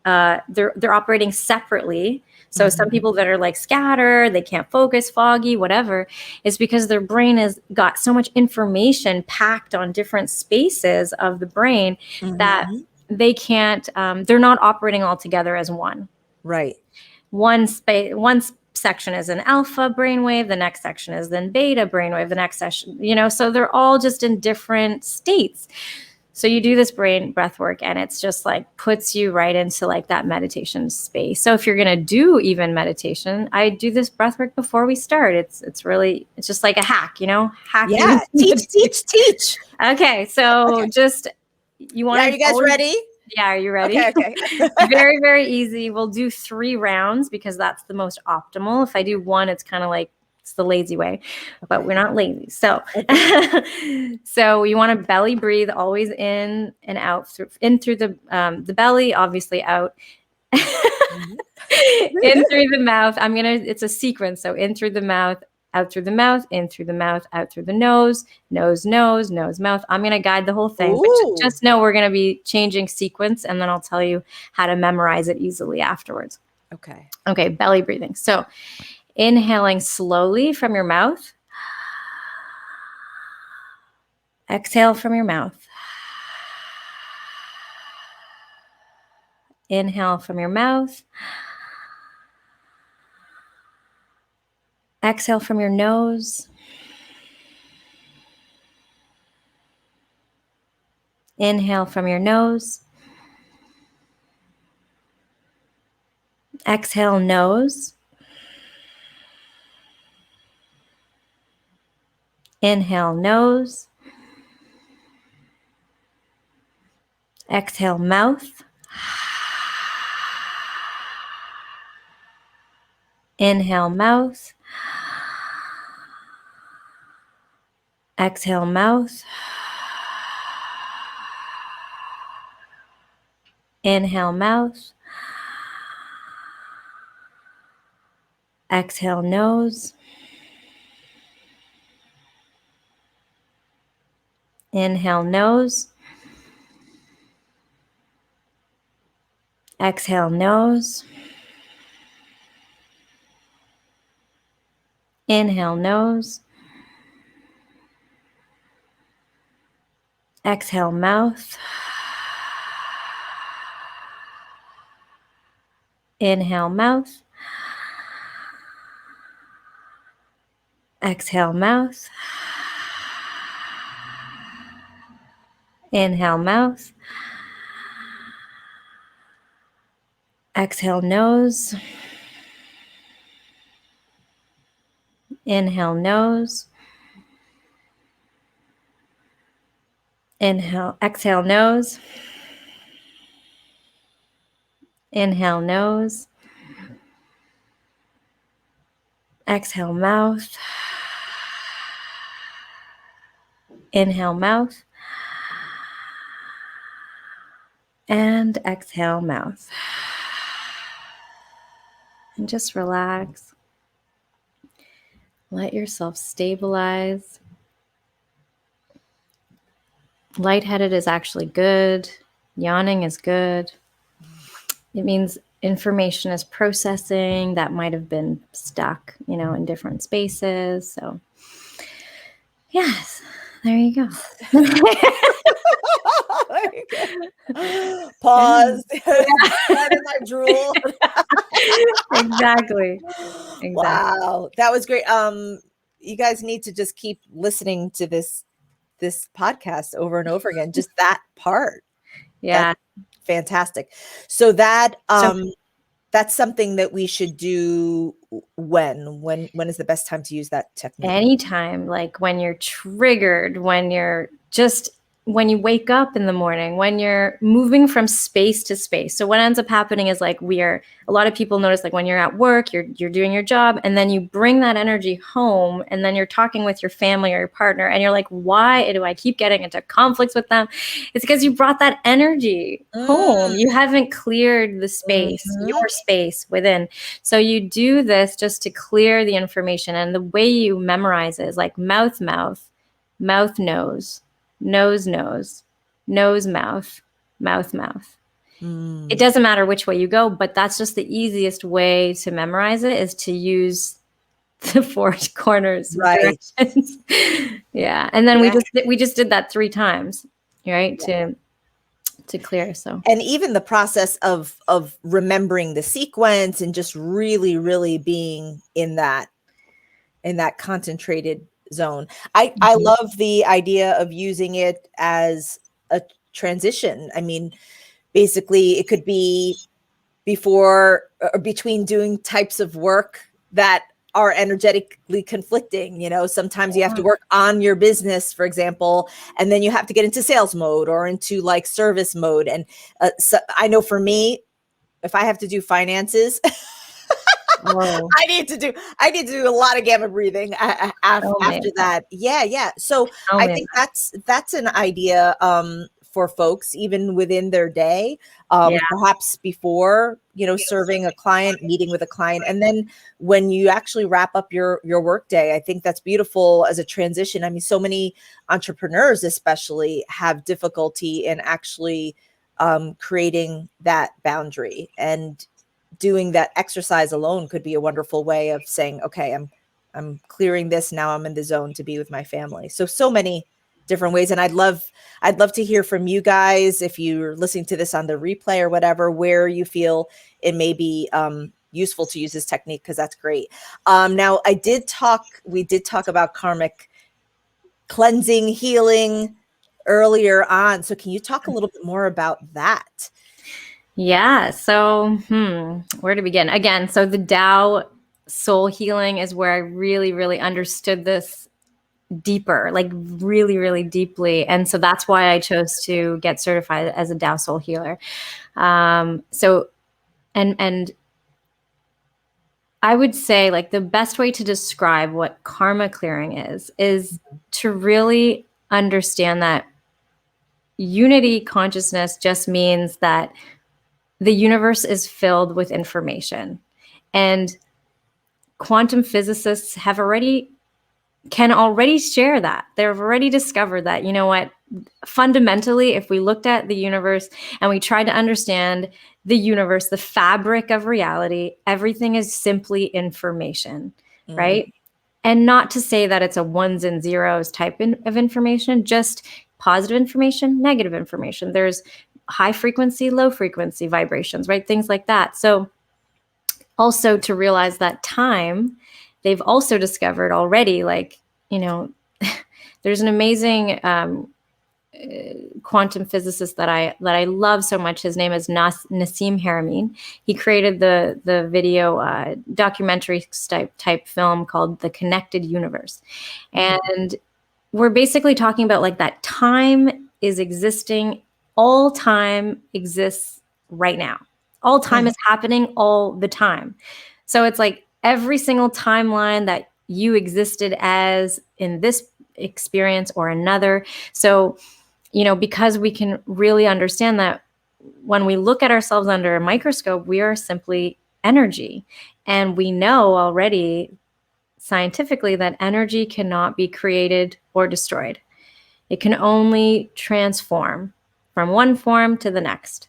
they're operating separately. So some people that are like scattered, they can't focus, foggy, whatever, is because their brain has got so much information packed on different spaces of the brain that they can't, they're not operating all together as one. Right. One section is an alpha brainwave, the next section is then beta brainwave, the next section, so they're all just in different states. So you do this breath work and it's just like puts you right into like that meditation space. So if you're going to do even meditation, I do this breath work before we start. It's just like a hack, hack. Yeah. Teach. Okay. So just, are you guys ready? Yeah. Are you ready? Okay. Very, very easy. We'll do 3 rounds because that's the most optimal. If I do 1, it's kind of like, it's the lazy way, but we're not lazy. So, so you want to belly breathe, always in and out, in through the belly, obviously out, in through the mouth. It's a sequence. So in through the mouth, out through the mouth, in through the mouth, out through the nose, nose, mouth. I'm going to guide the whole thing, but just know we're going to be changing sequence, and then I'll tell you how to memorize it easily afterwards. Okay. Belly breathing. So inhaling slowly from your mouth. Exhale from your mouth. Inhale from your mouth. Exhale from your nose. Inhale from your nose. Exhale, nose. Inhale, nose. Exhale, mouth. Inhale, mouth. Exhale, mouth. Inhale, mouth. Exhale, nose. Inhale, nose. Exhale, nose. Inhale, nose. Exhale, mouth. Inhale, mouth. Exhale, mouth. Inhale, mouth. Exhale, nose. Inhale, nose. Inhale, exhale, nose. Inhale, nose. Exhale, mouth. Inhale, mouth. And exhale, mouth. And just relax. Let yourself stabilize. Lightheaded is actually good. Yawning is good. It means information is processing that might have been stuck, in different spaces. So, yes, there you go. Pause. My drool. Exactly. Wow, that was great. You guys need to just keep listening to this podcast over and over again. Just that part. Yeah. That's fantastic. So that's something that we should do when is the best time to use that technique? Anytime, like when you're triggered, when you wake up in the morning, when you're moving from space to space. So what ends up happening is like a lot of people notice like when you're at work, you're doing your job, and then you bring that energy home, and then you're talking with your family or your partner, and you're like, why do I keep getting into conflicts with them? It's because you brought that energy home. You haven't cleared the space, your space within. So you do this just to clear the information. And the way you memorize it is like mouth, mouth, nose, nose, nose, nose, mouth, mouth, mouth. It doesn't matter which way you go, but that's just the easiest way to memorize it, is to use the four corners. Right. Directions. Yeah. And then we just did that 3 times, right? To clear. So, and even the process of remembering the sequence and just really, really being in that concentrated zone. I love the idea of using it as a transition. I mean, basically it could be before or between doing types of work that are energetically conflicting. You know, sometimes you have to work on your business, for example, and then you have to get into sales mode or into like service mode. And so I know for me, if I have to do finances, I need to do a lot of gamma breathing after that. Yeah. So I think that's an idea for folks, even within their day, perhaps before, serving a client, meeting with a client. And then when you actually wrap up your work day, I think that's beautiful as a transition. I mean, so many entrepreneurs especially have difficulty in actually creating that boundary, and doing that exercise alone could be a wonderful way of saying, okay, I'm clearing this. Now I'm in the zone to be with my family. So many different ways. And I'd love to hear from you guys, if you're listening to this on the replay or whatever, where you feel it may be useful to use this technique, because that's great. Now we did talk about karmic cleansing, healing earlier on. So can you talk a little bit more about that? Yeah. So, where to begin? Again, so the Tao soul healing is where I really, really understood this deeper, like really, really deeply. And so that's why I chose to get certified as a Tao soul healer. So, and I would say, like, the best way to describe what karma clearing is to really understand that unity consciousness just means that the universe is filled with information, and quantum physicists can already share that. They've already discovered that, you know what, fundamentally, if we looked at the universe and we tried to understand the universe, the fabric of reality, everything is simply information, right? And not to say that it's a ones and zeros type of information, just positive information, negative information. There's high frequency, low frequency vibrations, right? Things like that. So also to realize that time, they've also discovered already, like, there's an amazing quantum physicist that I love so much. His name is Nassim Haramein. He created the video documentary type film called The Connected Universe. And we're basically talking about, like, that time is existing. All time exists right now. All time is happening all the time. So it's like every single timeline that you existed as in this experience or another. So, because we can really understand that when we look at ourselves under a microscope, we are simply energy. And we know already scientifically that energy cannot be created or destroyed. It can only transform from one form to the next,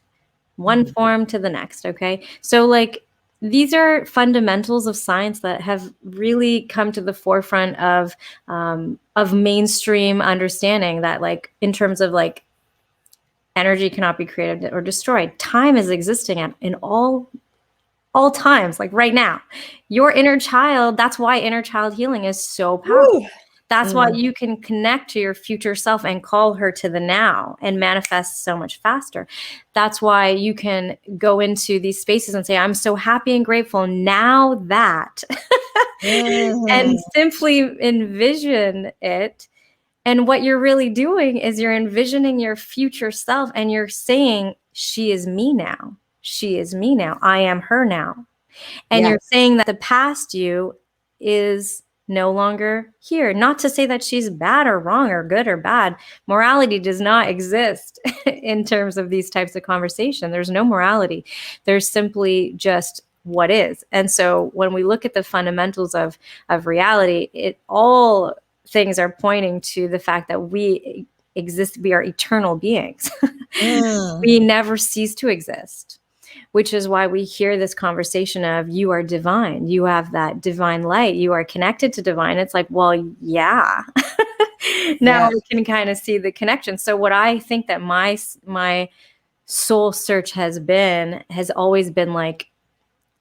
one form to the next. Okay. So, like, these are fundamentals of science that have really come to the forefront of mainstream understanding that, like, in terms of, like, energy cannot be created or destroyed. Time is existing in all times, like right now. Your inner child, that's why inner child healing is so powerful. Woo! That's why you can connect to your future self and call her to the now and manifest so much faster. That's why you can go into these spaces and say, I'm so happy and grateful now that, and simply envision it. And what you're really doing is you're envisioning your future self, and you're saying, she is me now. She is me now. I am her now. And you're saying that the past you is no longer here. Not to say that she's bad or wrong or good or bad. Morality does not exist in terms of these types of conversation. There's no morality. There's simply just what is. And so when we look at the fundamentals of reality, all things are pointing to the fact that we exist. We are eternal beings. Mm. We never cease to exist, which is why we hear this conversation of you are divine, you have that divine light, you are connected to divine. It's like, well, yeah. Now Yeah. we can kind of see the connection. So what I think that my soul search has always been like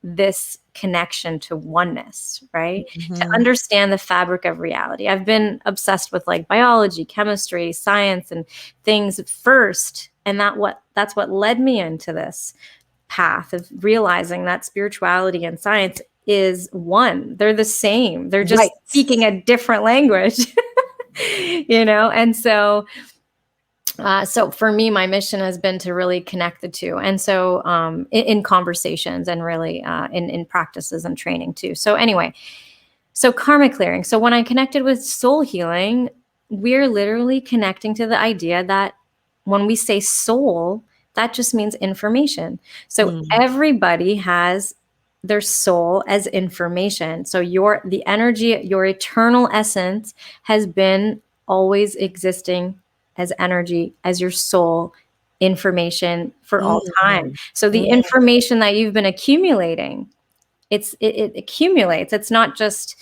this connection to oneness, right? To Mhm. understand the fabric of reality. I've been obsessed with like biology, chemistry, science, and things first, and that's what led me into this path of realizing that spirituality and science is one. They're the same. They're just Right. speaking a different language. And so for me, my mission has been to really connect the two. And so in conversations and really in practices and training too. So anyway, so karma clearing. So when I connected with soul healing, we're literally connecting to the idea that when we say soul, that just means information. So Mm. everybody has their soul as information. So the energy, your eternal essence has been always existing as energy, as your soul information for all time. So the Mm. information that you've been accumulating, it accumulates. It's not just,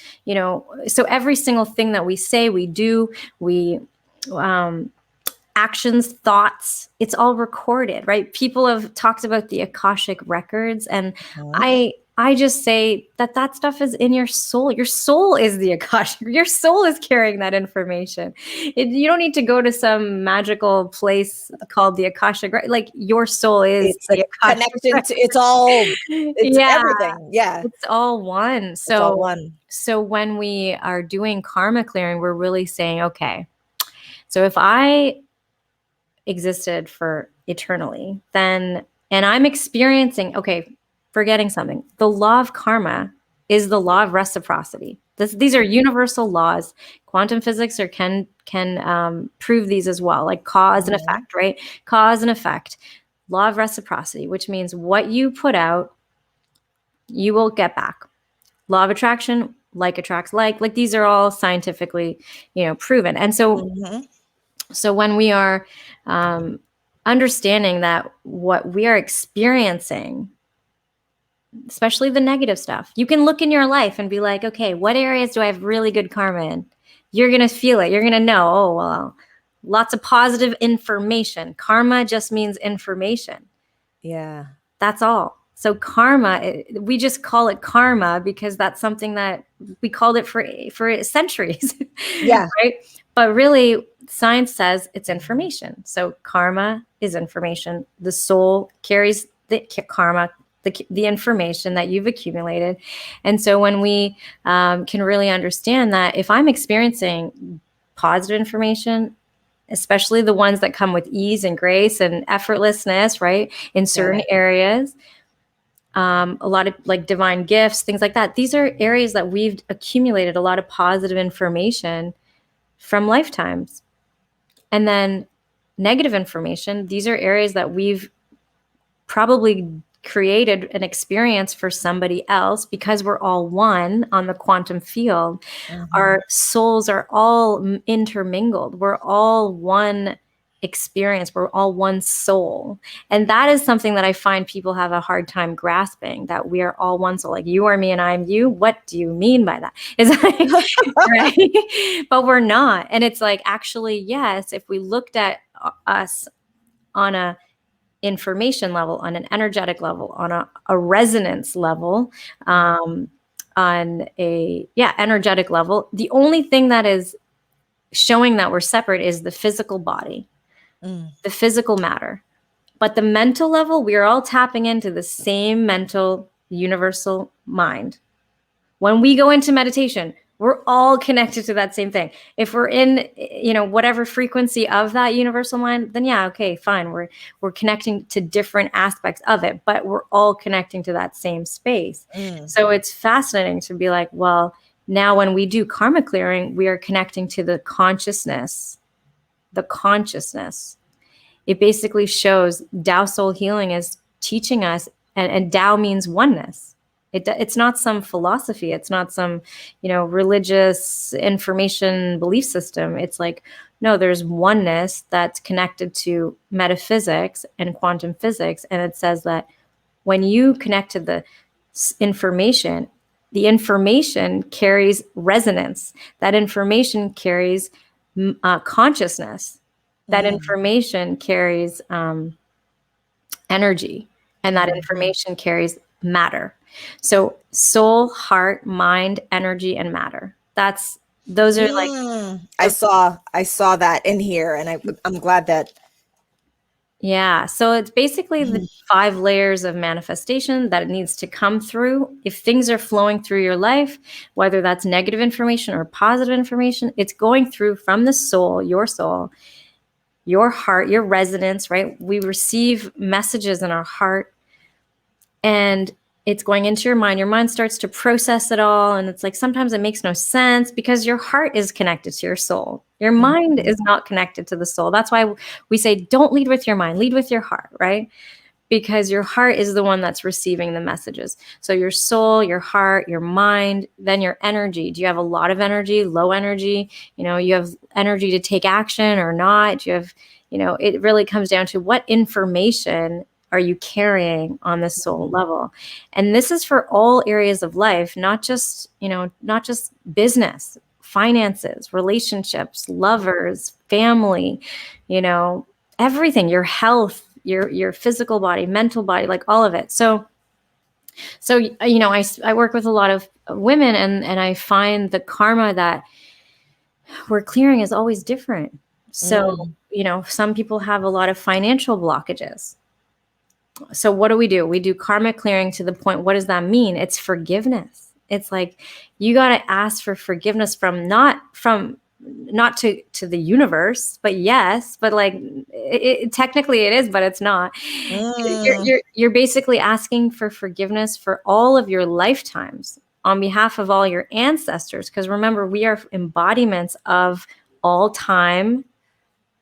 so every single thing that we say, we do, we actions, thoughts, it's all recorded, right? People have talked about the Akashic records, and I just say that stuff is in your soul. Your soul is the Akashic. Your soul is carrying that information. You don't need to go to some magical place called the Akashic, right? Like your soul is It's the Akashic. connected to, it's everything. Yeah. It's all one. It's all one. So when we are doing karma clearing, we're really saying, okay, so if I existed for eternally, and I'm experiencing, okay, forgetting something. The law of karma is the law of reciprocity. These are universal laws. Quantum physics can prove these as well, like cause and effect, right? Cause and effect. Law of reciprocity, which means what you put out, you will get back. Law of attraction, like attracts like. Like these are all scientifically, proven. And so, so when we are understanding that what we are experiencing, especially the negative stuff, you can look in your life and be like, okay, what areas do I have really good karma in? You're going to feel it. You're going to know, oh, well, lots of positive information. Karma just means information. Yeah. That's all. So karma, we just call it karma because that's something that we called it for centuries. Yeah. Right. But really, science says it's information. So karma is information. The soul carries the karma, the information that you've accumulated. And so when we can really understand that if I'm experiencing positive information, especially the ones that come with ease and grace and effortlessness, right, in certain areas, a lot of like divine gifts, things like that. These are areas that we've accumulated a lot of positive information from lifetimes. And then negative information, these are areas that we've probably created an experience for somebody else because we're all one on the quantum field. Our souls are all intermingled. We're all one experience. We're all one soul. And that is something that I find people have a hard time grasping, that we are all one soul. Like you are me and I'm you. What do you mean by that? Is like, right? But we're not. And it's like, actually, yes, if we looked at us on a information level, on an energetic level, on a resonance level, on a energetic level, the only thing that is showing that we're separate is the physical body, the physical matter. But the mental level, we are all tapping into the same mental universal mind. When we go into meditation, we're all connected to that same thing. If we're in, whatever frequency of that universal mind, then yeah, okay, fine. We're connecting to different aspects of it, but we're all connecting to that same space. So it's fascinating to be like, well, now when we do karma clearing, we are connecting to the consciousness. The consciousness. It basically shows Tao Soul Healing is teaching us, and Tao means oneness. It's not some philosophy. It's not some, religious information belief system. It's like No, there's oneness that's connected to metaphysics and quantum physics. And it says that when you connect to the information, the information carries resonance. That information carries consciousness. That information carries energy, and that information carries matter. So soul, heart, mind, energy, and matter. Those are like I saw that in here, and I'm glad that. Yeah. So it's basically the 5 layers of manifestation that it needs to come through. If things are flowing through your life, whether that's negative information or positive information, it's going through from the soul, your heart, your resonance, right? We receive messages in our heart, and it's going into your mind. Your mind starts to process it all. And it's like, sometimes it makes no sense because your heart is connected to your soul. Your mind is not connected to the soul. That's why we say, don't lead with your mind, lead with your heart, right? Because your heart is the one that's receiving the messages. So your soul, your heart, your mind, then your energy. Do you have a lot of energy, low energy? You have energy to take action or not? Do you have, it really comes down to what information are you carrying on the soul level? And this is for all areas of life, not just business, finances, relationships, lovers, family, everything, your health, your physical body, mental body, like all of it. So I work with a lot of women, and I find the karma that we're clearing is always different. So, some people have a lot of financial blockages. So what do? We do karma clearing to the point. What does that mean? It's forgiveness. It's like, you got to ask for forgiveness not to the universe, but yes, but like technically it is, but it's not. You're basically asking for forgiveness for all of your lifetimes on behalf of all your ancestors. Because remember, we are embodiments of all time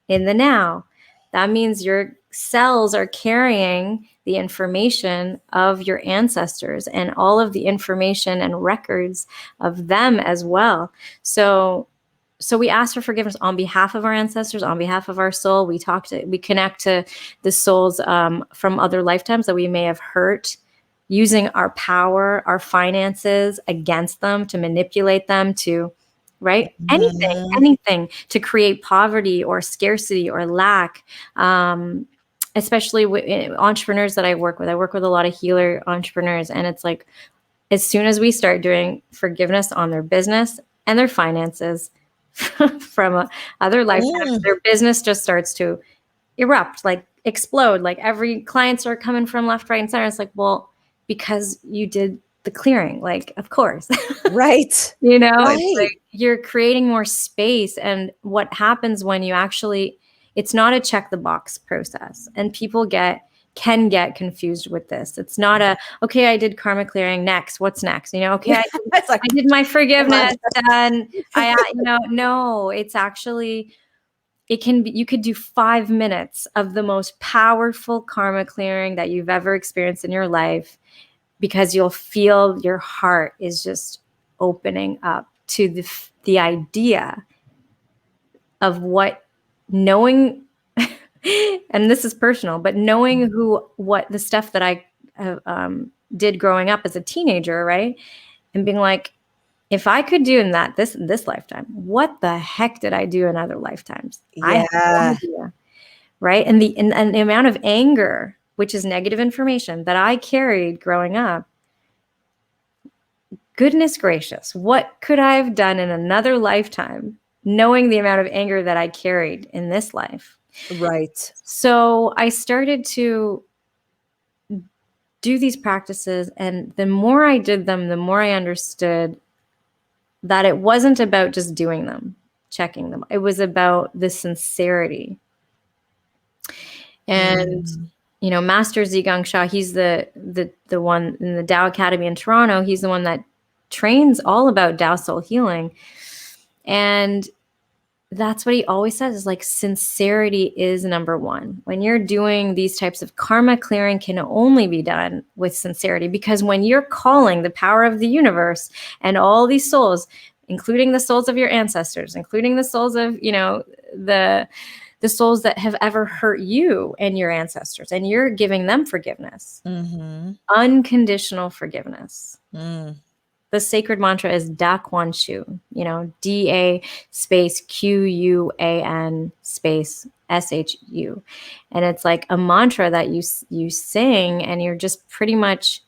in the now. That means your cells are carrying the information of your ancestors and all of the information and records of them as well. So we ask for forgiveness on behalf of our ancestors, on behalf of our soul. We connect to the souls from other lifetimes that we may have hurt, using our power, our finances against them, to manipulate them, to right? Anything to create poverty or scarcity or lack. Especially with entrepreneurs that I work with. I work with a lot of healer entrepreneurs, and it's like, as soon as we start doing forgiveness on their business and their finances from other lifetimes, their business just starts to erupt, like explode. Like every clients are coming from left, right, and center. It's like, well, because you did the clearing, like, of course. Right. Right. It's like you're creating more space. And what happens when you actually, it's not a check the box process. And people can get confused with this. It's not okay, I did karma clearing, next, what's next? Okay, I did my forgiveness, and no, it's actually, you could do 5 minutes of the most powerful karma clearing that you've ever experienced in your life, because you'll feel your heart is just opening up to the idea of what knowing, and this is personal, but knowing what the stuff that I did growing up as a teenager, right? And being like, if I could do in this lifetime, what the heck did I do in other lifetimes? Yeah. I have no idea, right? And the amount of anger, which is negative information, that I carried growing up, goodness gracious, what could I have done in another lifetime, knowing the amount of anger that I carried in this life? Right. So I started to do these practices, and the more I did them, the more I understood that it wasn't about just doing them, checking them. It was about the sincerity. And Master Zhigang Shah, he's the one in the Tao Academy in Toronto. He's the one that trains all about Tao soul healing. And that's what he always says, is like, sincerity is number one. When you're doing these types of karma clearing, can only be done with sincerity, because when you're calling the power of the universe and all these souls, including the souls of your ancestors, including the souls of, the souls that have ever hurt you and your ancestors, and you're giving them forgiveness. Mm-hmm. Unconditional forgiveness. Mm. The sacred mantra is Da Kuan Shu, DA space QUAN space SHU. And it's like a mantra that you sing, and you're just pretty much,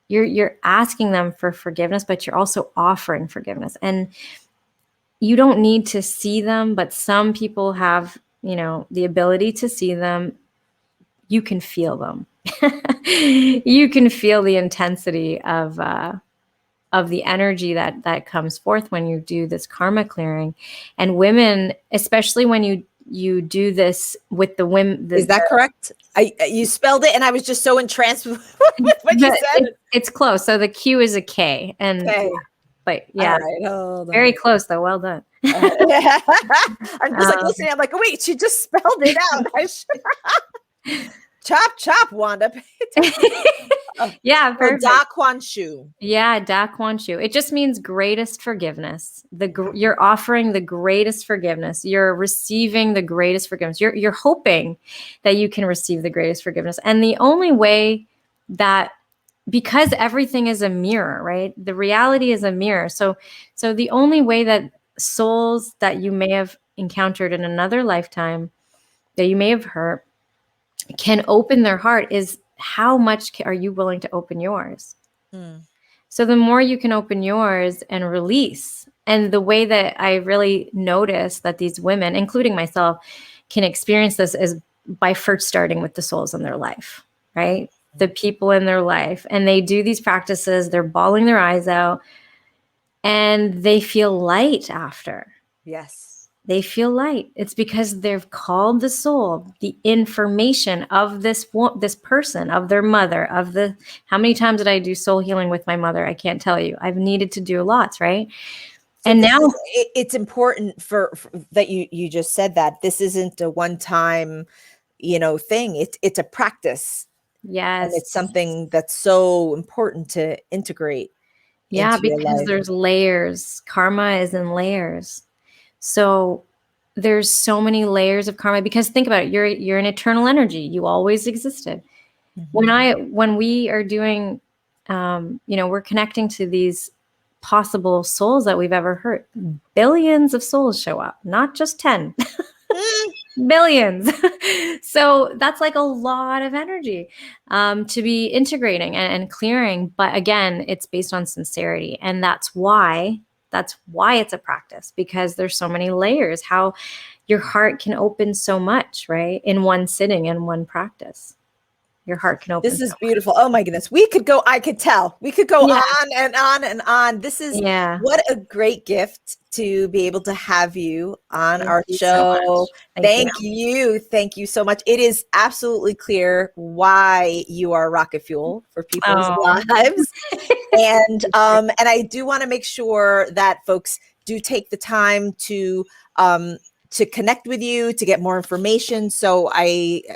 you're asking them for forgiveness, but you're also offering forgiveness. And you don't need to see them, but some people have, the ability to see them. You can feel them. You can feel the intensity of the energy that comes forth when you do this karma clearing. And women, especially when you do this with the women. Is that correct? You spelled it, and I was just so entranced with what you said. It's close. So the Q is a K, and Okay. but yeah, All right, hold on. very close though. Well done. I'm just like listening. I'm like, oh, wait, she just spelled it out. I should... chop, Wanda. Yeah, perfect. Da Kuan Shu. Yeah, Da Kuan Shu. It just means greatest forgiveness. You're offering the greatest forgiveness. You're receiving the greatest forgiveness. You're hoping that you can receive the greatest forgiveness. And the only way that, because everything is a mirror, right? The reality is a mirror. So the only way that souls that you may have encountered in another lifetime, that you may have hurt, can open their heart is, how much are you willing to open yours? So the more you can open yours and release, and the way that I really notice that these women, including myself, can experience this is by first starting with the souls in their life, right? The people in their life. And they do these practices, they're bawling their eyes out, and they feel light after. Yes. They feel light. It's because they've called the soul, the information of this person, of their mother, how many times did I do soul healing with my mother? I can't tell you. I've needed to do lots, right? So and now it's important for that you just said that this isn't a one-time, thing. It's a practice. Yes. And it's something that's so important to integrate. Yeah, into your because life. there's layers. Karma is in layers. So there's so many layers of karma, because think about it, you're an eternal energy. You always existed. Mm-hmm. When we are doing, we're connecting to these possible souls that we've ever hurt. Billions of souls show up, not just 10. Billions. So that's like a lot of energy to be integrating and clearing. But again, it's based on sincerity. And that's why it's a practice, because there's so many layers, how your heart can open so much, right? In one sitting, in one practice. Your heart can open. This is beautiful. Oh my goodness. I could tell. We could go on and on and on. This is what a great gift to be able to have you on our show. Thank you. Thank you so much. It is absolutely clear why you are rocket fuel for people's lives. And I do want to make sure that folks do take the time to connect with you, to get more information. So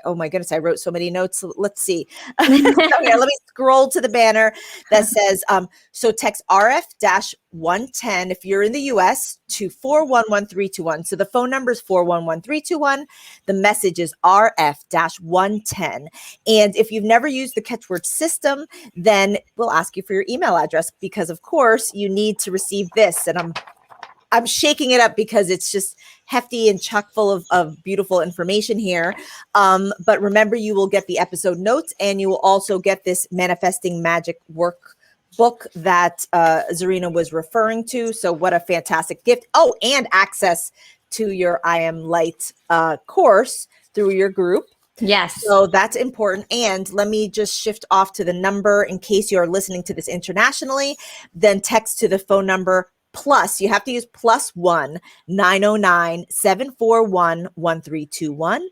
oh my goodness, I wrote so many notes. Let's see. So here, let me scroll to the banner that says, so text RF-110 if you're in the US to 411321. So the phone number is 411321. The message is RF-110. And if you've never used the catchword system, then we'll ask you for your email address, because of course you need to receive this. And I'm shaking it up because it's just hefty and chock full of beautiful information here. But remember, you will get the episode notes, and you will also get this Manifesting Magic workbook that Zarina was referring to. So what a fantastic gift. Oh, and access to your I Am Light course through your group. Yes. So that's important. And let me just shift off to the number in case you're listening to this internationally. Then text to the phone number plus, you have to use +1 909-741 1321.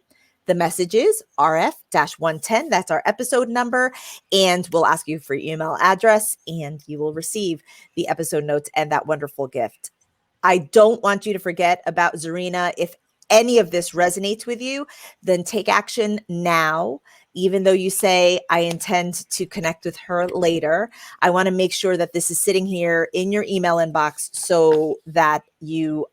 The message is RF-110. That's our episode number. And we'll ask you for your email address, and you will receive the episode notes and that wonderful gift. I don't want you to forget about Zarina. If any of this resonates with you, then take action now. even though you say, I intend to connect with her later, I want to make sure that this is sitting here in your email inbox so that you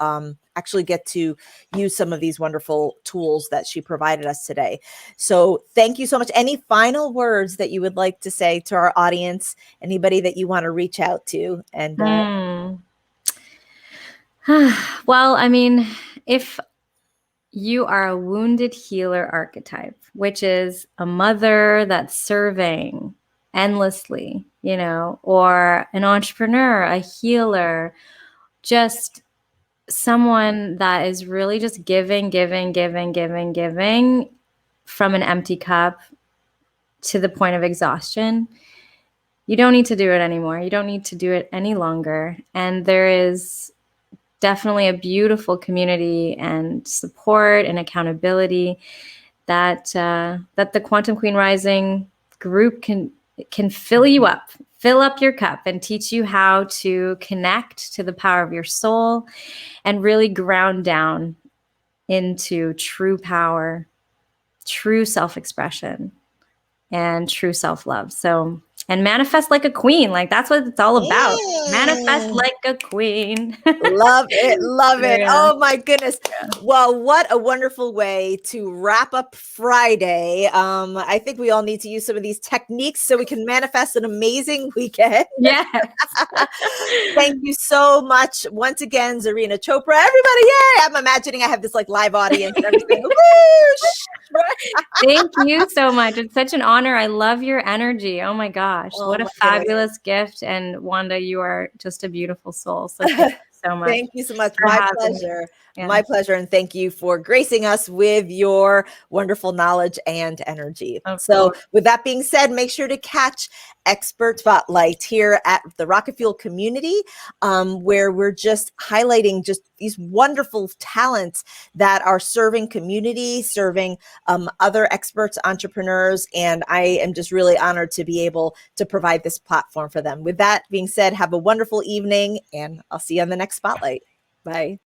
actually get to use some of these wonderful tools that she provided us today. So thank you so much. Any final words that you would like to say to our audience? Anybody that you want to reach out to? And well, I mean, if you are a wounded healer archetype, which is a mother that's serving endlessly, you know, or an entrepreneur, a healer, just someone that is really just giving from an empty cup to the point of exhaustion, you don't need to do it anymore. You don't need to do it any longer. And there is definitely a beautiful community and support and accountability that that the Quantum Queen Rising group can fill you up, fill up your cup, and teach you how to connect to the power of your soul and really ground down into true power, true self-expression, and true self-love. So, and manifest like a queen. Like, that's what it's all about. Manifest like a queen. Love it. Love it. Yeah. Oh my goodness. Well, what a wonderful way to wrap up Friday. I think we all need to use some of these techniques so we can manifest an amazing weekend. Yeah. Thank you so much once again, Zarina Chopra. Everybody, yay! I'm imagining I have this like live audience and everything. Thank you so much. It's such an honor. I love your energy. Oh my gosh. Oh what a my fabulous gift. And Wanda, you are just a beautiful soul. So thank you so much. Thank you so much. for My having me. pleasure. Yeah. My pleasure. And thank you for gracing us with your wonderful knowledge and energy. Of So course. with that being said, make sure to catch Expert Spotlight here at the Rocket Fuel community, where we're just highlighting just these wonderful talents that are serving community, serving other experts, entrepreneurs. And I am just really honored to be able to provide this platform for them. With that being said, have a wonderful evening, and I'll see you on the next Spotlight. Bye.